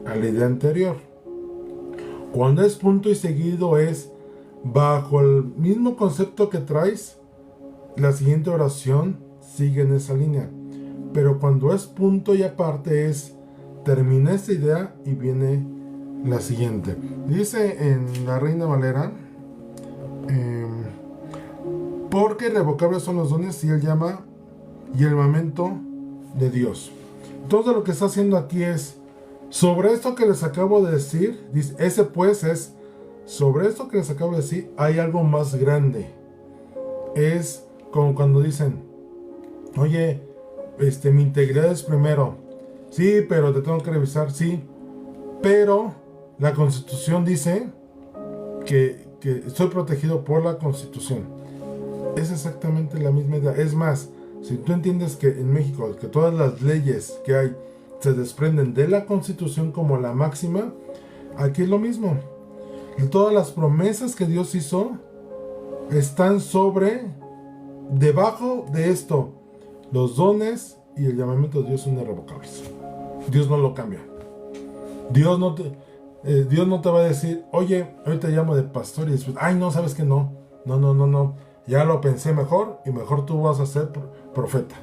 a la idea anterior. Cuando es punto y seguido es bajo el mismo concepto que traes, la siguiente oración sigue en esa línea. Pero cuando es punto y aparte es termina esta idea y viene la siguiente. Dice en la Reina Valera, porque irrevocables son los dones y el llama y el llamamiento de Dios. Todo lo que está haciendo aquí es sobre esto que les acabo de decir. Dice, ese pues es sobre esto que les acabo de decir. Hay algo más grande. Es como cuando dicen, oye, mi integridad es primero. Sí, pero te tengo que revisar. Sí, pero la Constitución dice que estoy protegido por la Constitución. Es exactamente la misma idea. Es más, si tú entiendes que en México, que todas las leyes que hay se desprenden de la Constitución como la máxima, aquí es lo mismo. Todas las promesas que Dios hizo están debajo de esto. Los dones y el llamamiento de Dios son irrevocables. Dios no lo cambia. Dios no te va a decir, oye, hoy te llamo de pastor y después, ay, no, sabes que no. No. Ya lo pensé mejor y mejor tú vas a ser profeta.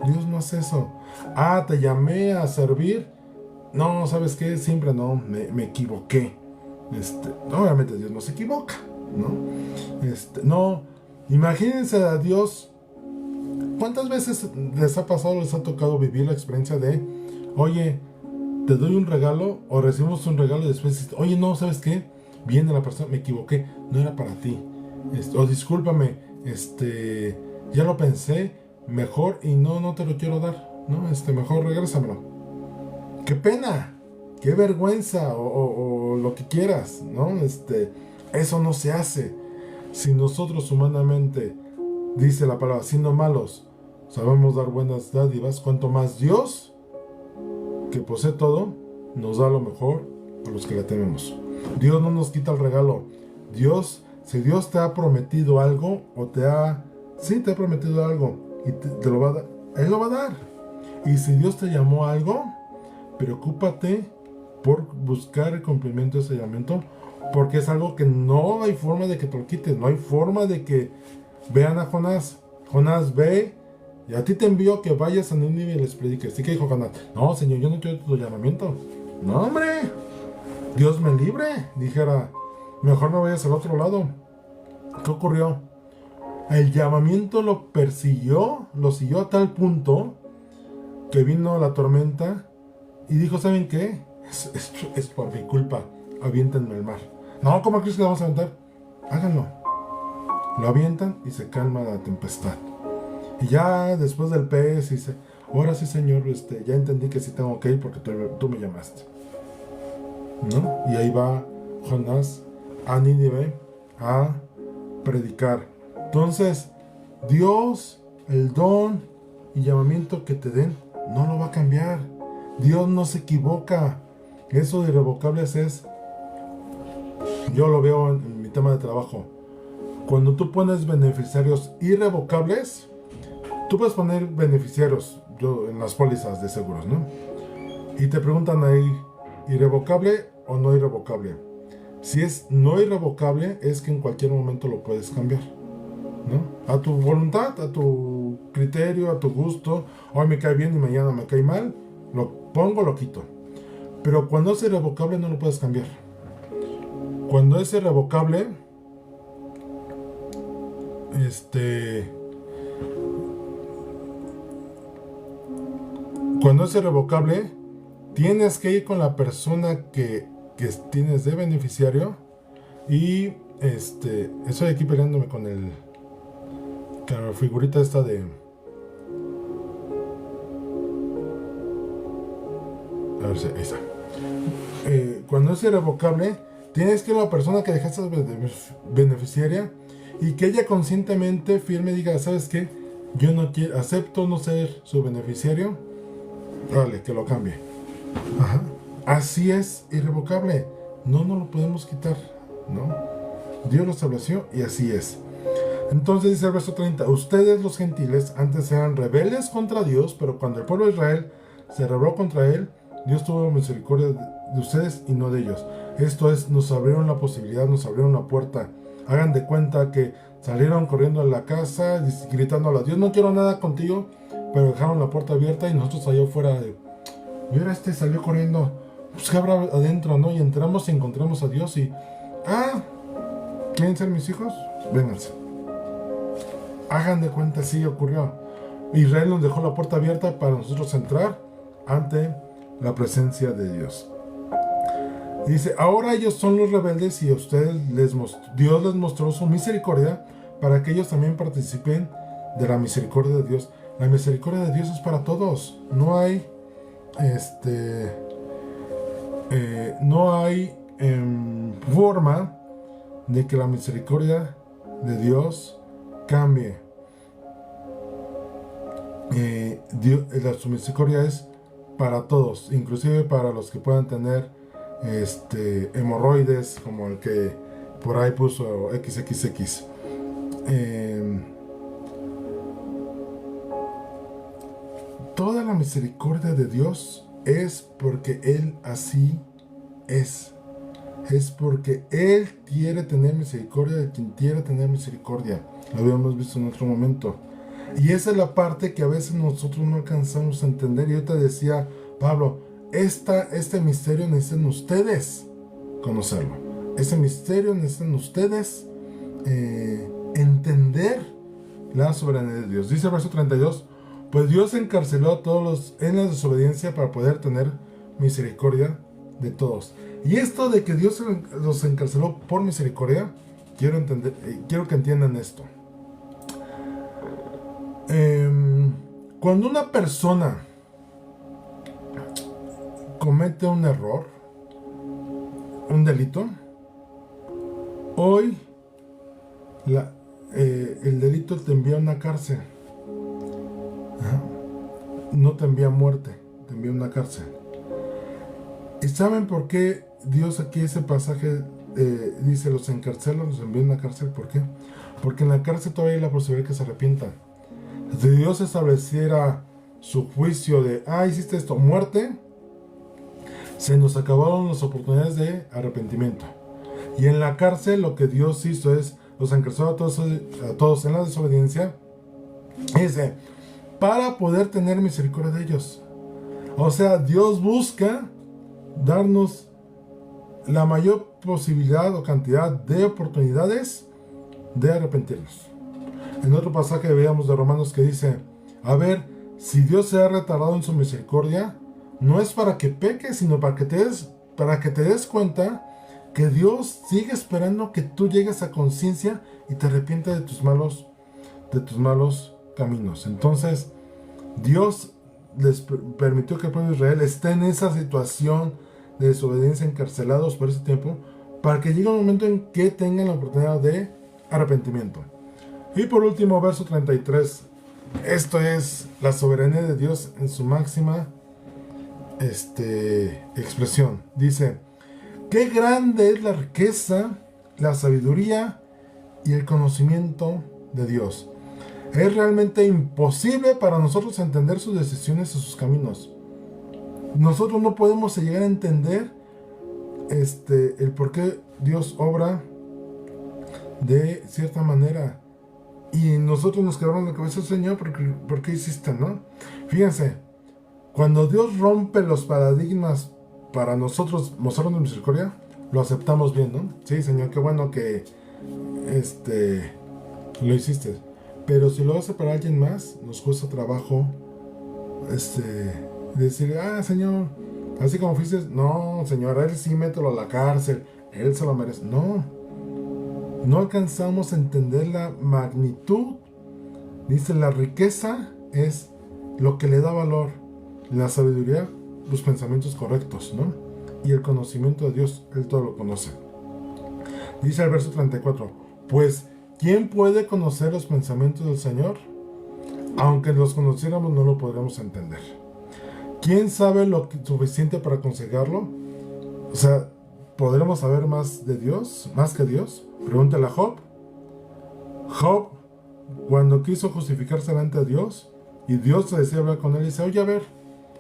Dios no hace eso. Ah, te llamé a servir. No, ¿sabes qué? Siempre no, me equivoqué. Obviamente Dios no se equivoca, ¿no? No, Imagínense a Dios. ¿Cuántas veces les ha pasado, les ha tocado vivir la experiencia de, oye, te doy un regalo, o recibimos un regalo y después dices, oye, no, ¿sabes qué? Viene la persona, me equivoqué, no era para ti. O discúlpame, ya lo pensé, mejor y no te lo quiero dar, ¿no? Mejor regrésamelo. ¡Qué pena! ¡Qué vergüenza! O lo que quieras, ¿no? Eso no se hace. Si nosotros humanamente, dice la palabra, siendo malos, sabemos dar buenas dádivas, cuanto más Dios, que posee todo, nos da lo mejor a los que le tememos. Dios no nos quita el regalo. Si Dios te ha prometido algo, te ha prometido algo, y te lo va a dar, Él lo va a dar. Y si Dios te llamó a algo, preocúpate por buscar el cumplimiento de ese llamamiento, porque es algo que no hay forma de que te lo quites, no hay forma de que vean a Jonás. Jonás ve, y a ti te envío que vayas a Nínive y les prediques. ¿Sí que dijo Jonás? No, Señor, yo no quiero tu llamamiento. No, hombre, Dios me libre, dijera, mejor me vayas al otro lado. ¿Qué ocurrió? El llamamiento lo persiguió, lo siguió a tal punto que vino la tormenta y dijo, ¿saben qué? Es por mi culpa, aviéntenme al mar. No, ¿cómo crees que lo vamos a aventar? Háganlo. Lo avientan y se calma la tempestad. Y ya después del pez dice, ahora sí, Señor, ya entendí que sí tengo que ir porque tú me llamaste, ¿no? Y ahí va Jonás a Nínive a predicar. Entonces, Dios, el don y llamamiento que te den, no lo va a cambiar. Dios no se equivoca. Eso de irrevocables es, yo lo veo en mi tema de trabajo. Cuando tú pones beneficiarios irrevocables, tú puedes poner beneficiarios en las pólizas de seguros, ¿no? Y te preguntan ahí, ¿irrevocable o no irrevocable? Si es no irrevocable, es que en cualquier momento lo puedes cambiar, ¿no? A tu voluntad, a tu criterio, a tu gusto. Hoy me cae bien y mañana me cae mal, lo pongo, lo quito. Pero cuando es irrevocable no lo puedes cambiar. Cuando es irrevocable, cuando es irrevocable, tienes que ir con la persona que tienes de beneficiario y estoy aquí peleándome con la figurita esta de, a ver si ahí está. Cuando es irrevocable, tienes que ir a la persona que dejaste beneficiaria y que ella conscientemente firme y diga, ¿sabes qué? Yo no quiero, acepto no ser su beneficiario. Vale, que lo cambie. Ajá. Así es, irrevocable. No lo podemos quitar, ¿no? Dios lo estableció y así es. Entonces dice el verso 30, ustedes los gentiles antes eran rebeldes contra Dios, pero cuando el pueblo de Israel se rebeló contra él, Dios tuvo misericordia de ustedes y no de ellos. Esto es, nos abrieron la posibilidad, nos abrieron la puerta. Hagan de cuenta que salieron corriendo a la casa gritando a Dios, no quiero nada contigo, pero dejaron la puerta abierta y nosotros allá afuera mira, salió corriendo, pues qué habrá adentro, ¿no? Y entramos y encontramos a Dios y ¿quieren ser mis hijos? Vénganse. Hagan de cuenta, sí ocurrió. Israel nos dejó la puerta abierta para nosotros entrar ante la presencia de Dios. Y dice, ahora ellos son los rebeldes y a ustedes Dios les mostró su misericordia para que ellos también participen de la misericordia de Dios. La misericordia de Dios es para todos. No hay forma de que la misericordia de Dios cambie. Su misericordia es para todos, inclusive para los que puedan tener hemorroides, como el que por ahí puso XXX. Toda la misericordia de Dios es porque Él así es. Es porque Él quiere tener misericordia de quien quiere tener misericordia. Lo habíamos visto en otro momento. Y esa es la parte que a veces nosotros no alcanzamos a entender. Y ahorita decía Pablo, este misterio necesitan ustedes conocerlo. Ese misterio necesitan ustedes entender la soberanía de Dios. Dice el verso 32, pues Dios encarceló a todos en la desobediencia para poder tener misericordia de todos. Y esto de que Dios los encarceló por misericordia, quiero que entiendan esto. Cuando una persona comete un error, un delito, hoy el delito te envía a una cárcel. No te envía a muerte, te envía a una cárcel. ¿Y saben por qué Dios aquí ese pasaje dice los encarcela, los envía a una cárcel? ¿Por qué? Porque en la cárcel todavía hay la posibilidad que se arrepientan. Si Dios estableciera su juicio de, hiciste esto, muerte, se nos acabaron las oportunidades de arrepentimiento. Y en la cárcel lo que Dios hizo es, los encarceló a todos en la desobediencia, para poder tener misericordia de ellos. O sea, Dios busca darnos la mayor posibilidad o cantidad de oportunidades de arrepentirnos. En otro pasaje veíamos de Romanos que dice, a ver, si Dios se ha retardado en su misericordia, no es para que peques, sino para que te des cuenta que Dios sigue esperando que tú llegues a conciencia y te arrepientas de tus malos caminos. Entonces, Dios les permitió que el pueblo de Israel esté en esa situación de desobediencia, encarcelados por ese tiempo, para que llegue un momento en que tengan la oportunidad de arrepentimiento. Y por último, verso 33. Esto es la soberanía de Dios en su máxima expresión. Dice, qué grande es la riqueza, la sabiduría y el conocimiento de Dios. Es realmente imposible para nosotros entender sus decisiones y sus caminos. Nosotros no podemos llegar a entender el por qué Dios obra de cierta manera. Y nosotros nos quedamos en la cabeza, Señor, ¿por qué hiciste, no? Fíjense, cuando Dios rompe los paradigmas para nosotros mostrarnos misericordia, lo aceptamos bien, ¿no? Sí, Señor, qué bueno que lo hiciste. Pero si lo hace para alguien más, nos cuesta trabajo decir, Señor, así como fuiste, no, Señor, a él sí mételo a la cárcel, él se lo merece. No alcanzamos a entender la magnitud. Dice, la riqueza es lo que le da valor, la sabiduría, los pensamientos correctos, ¿no? Y el conocimiento de Dios, Él todo lo conoce. Dice el verso 34, pues, ¿quién puede conocer los pensamientos del Señor? Aunque los conociéramos, no lo podremos entender. ¿Quién sabe lo suficiente para aconsejarlo? O sea, ¿podremos saber más de Dios? ¿Más que Dios? Pregúntale a Job. Job, cuando quiso justificarse delante de Dios, y Dios se decía hablar con él, y dice, oye, a ver,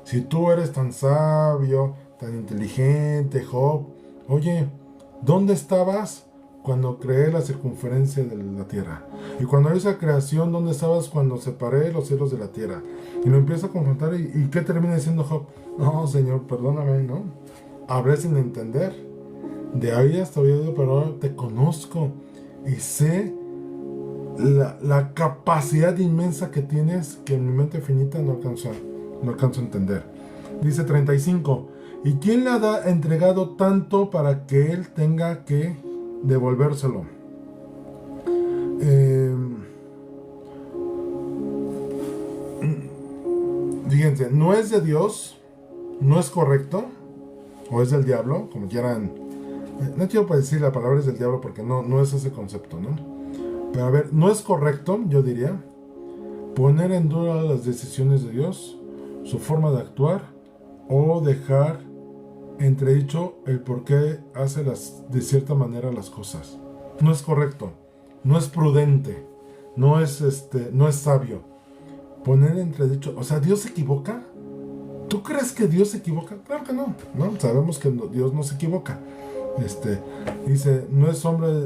si tú eres tan sabio, tan inteligente, Job, oye, ¿dónde estabas cuando creé la circunferencia de la tierra? Y cuando hice la creación, ¿dónde estabas cuando separé los cielos de la tierra? Y lo empieza a confrontar, ¿y qué termina diciendo Job? No, Señor, perdóname, ¿no? Hablé sin entender. De ahí hasta hoy, pero ahora te conozco y sé la capacidad inmensa que tienes, que en mi mente finita no alcanzo a entender. Dice 35, ¿y quién le ha entregado tanto para que él tenga que devolvérselo? Fíjense, no es de Dios, no es correcto, o es del diablo, como quieran. No quiero decir la palabra es del diablo porque no es ese concepto, ¿no? Pero a ver, no es correcto, yo diría, poner en duda las decisiones de Dios, su forma de actuar, o dejar entredicho el por qué hace de cierta manera las cosas. No es correcto, no es prudente, no es sabio. Poner entredicho, o sea, ¿Dios se equivoca? ¿Tú crees que Dios se equivoca? Claro que no, ¿no? Sabemos que Dios no se equivoca. Dice, no es hombre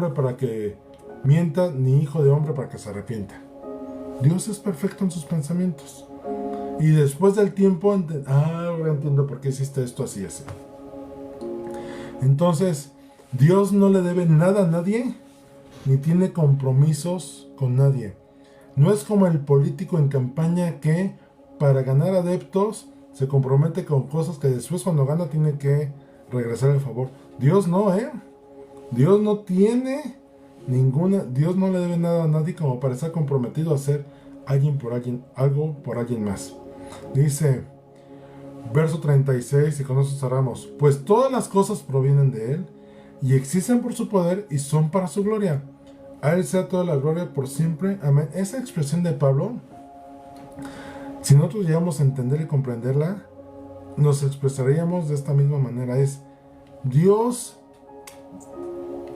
para que mienta, ni hijo de hombre para que se arrepienta. Dios es perfecto en sus pensamientos. Y después del tiempo, ahora entiendo por qué hiciste esto así, así. Entonces, Dios no le debe nada a nadie ni tiene compromisos con nadie. No es como el político en campaña que para ganar adeptos se compromete con cosas que después cuando gana tiene que regresar el favor. Dios no, Dios no tiene Dios no le debe nada a nadie como para estar comprometido a hacer algo por alguien más. Dice, verso 36, y con eso cerramos. Pues todas las cosas provienen de Él, y existen por su poder, y son para su gloria. A Él sea toda la gloria por siempre. Amén. Esa expresión de Pablo, si nosotros llegamos a entender y comprenderla, nos expresaríamos de esta misma manera. Es, Dios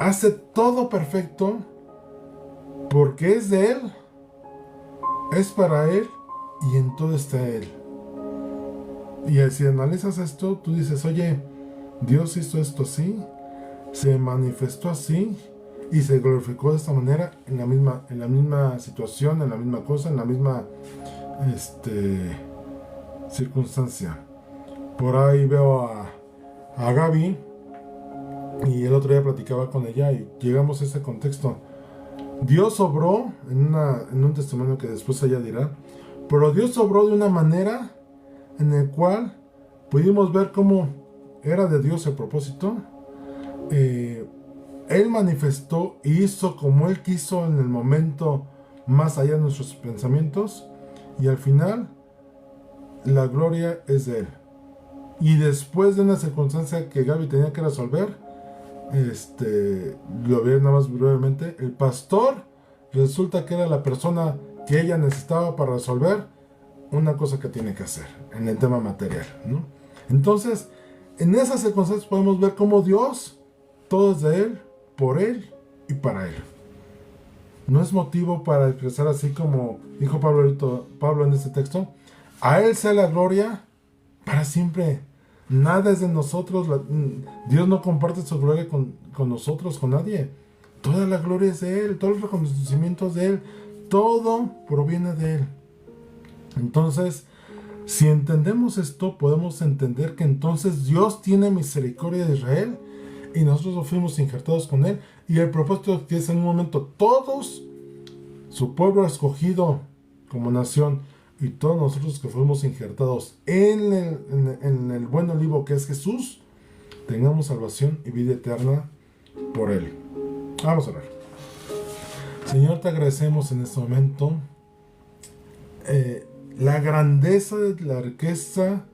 hace todo perfecto porque es de Él, es para Él, y en todo está Él. Y si analizas esto, tú dices, oye, Dios hizo esto así, se manifestó así, y se glorificó de esta manera, en la misma situación, en la misma cosa, en la misma circunstancia. Por ahí veo a Gaby, y el otro día platicaba con ella y llegamos a ese contexto. Dios obró en un testimonio que después ella dirá, pero Dios obró de una manera en el cual pudimos ver cómo era de Dios el propósito. Él manifestó y hizo como Él quiso en el momento más allá de nuestros pensamientos, y al final la gloria es de Él. Y después de una circunstancia que Gaby tenía que resolver, lo vi nada más brevemente, el pastor resulta que era la persona que ella necesitaba para resolver una cosa que tiene que hacer en el tema material, ¿no? Entonces, en esas circunstancias podemos ver cómo Dios, todo es de Él, por Él y para Él. No es motivo para expresar así como dijo Pablo en este texto, a Él sea la gloria para siempre. Nada es de nosotros. Dios no comparte su gloria con nosotros, con nadie. Toda la gloria es de Él, todo el reconocimiento es de Él, todo proviene de Él. Entonces, si entendemos esto, podemos entender que entonces Dios tiene misericordia de Israel y nosotros fuimos injertados con Él, y el propósito que es en un momento todos, su pueblo escogido como nación, y todos nosotros que fuimos injertados en el buen olivo que es Jesús, tengamos salvación y vida eterna por Él. Vamos a orar. Señor, te agradecemos en este momento la grandeza, la riqueza,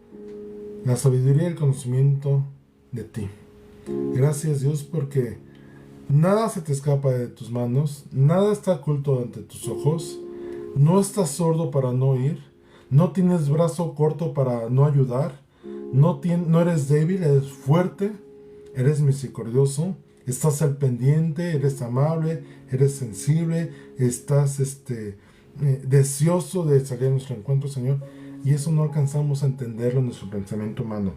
la sabiduría y el conocimiento de ti. Gracias, Dios, porque nada se te escapa de tus manos, nada está oculto ante tus ojos. No estás sordo para no oír, no tienes brazo corto para no ayudar, no eres débil, eres fuerte, eres misericordioso, estás al pendiente, eres amable, eres sensible, estás deseoso de salir a nuestro encuentro, Señor, y eso no alcanzamos a entenderlo en nuestro pensamiento humano.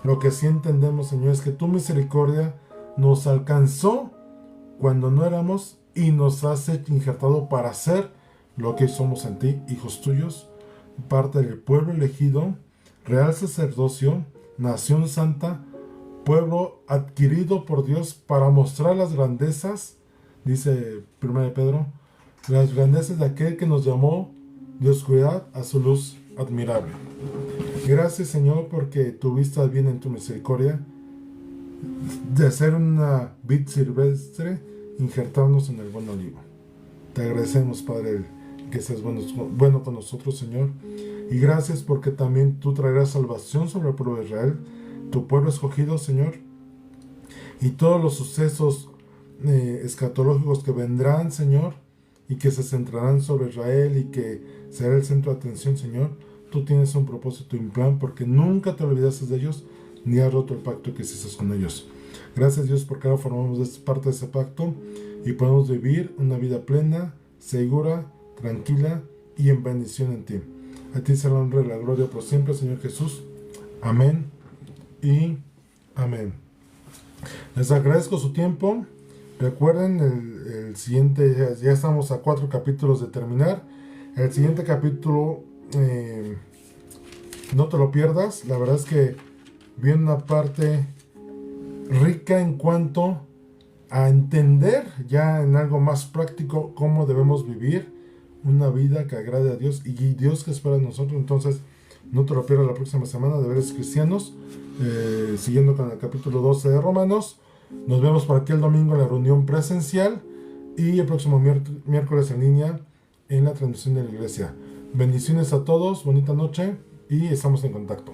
Lo que sí entendemos, Señor, es que tu misericordia nos alcanzó cuando no éramos y nos has injertado para ser lo que somos en ti, hijos tuyos, parte del pueblo elegido, real sacerdocio, nación santa, pueblo adquirido por Dios para mostrar las grandezas, dice 1 Pedro, las grandezas de aquel que nos llamó de oscuridad a su luz admirable. Gracias, Señor, porque tuviste bien en tu misericordia de hacer una vid silvestre, injertarnos en el buen olivo. Te agradecemos, Padre, que seas bueno con nosotros, Señor, y gracias porque también tú traerás salvación sobre el pueblo de Israel, tu pueblo escogido, Señor, y todos los sucesos escatológicos que vendrán, Señor, y que se centrarán sobre Israel y que será el centro de atención, Señor. Tú tienes un propósito y un plan porque nunca te olvidaste de ellos ni has roto el pacto que hiciste con ellos. Gracias, Dios, porque ahora formamos parte de ese pacto y podemos vivir una vida plena, segura, tranquila y en bendición en ti. A ti sea la honra y la gloria por siempre, Señor Jesús. Amén y amén. Les agradezco su tiempo. Recuerden, el siguiente, ya estamos a 4 capítulos de terminar. El siguiente capítulo, no te lo pierdas. La verdad es que viene una parte rica en cuanto a entender ya en algo más práctico cómo debemos vivir una vida que agrade a Dios y Dios que espera de nosotros. Entonces, no te lo pierdas la próxima semana, Deberes Cristianos, siguiendo con el capítulo 12 de Romanos. Nos vemos por aquí el domingo en la reunión presencial y el próximo miércoles en línea en la transmisión de la iglesia. Bendiciones a todos, bonita noche y estamos en contacto.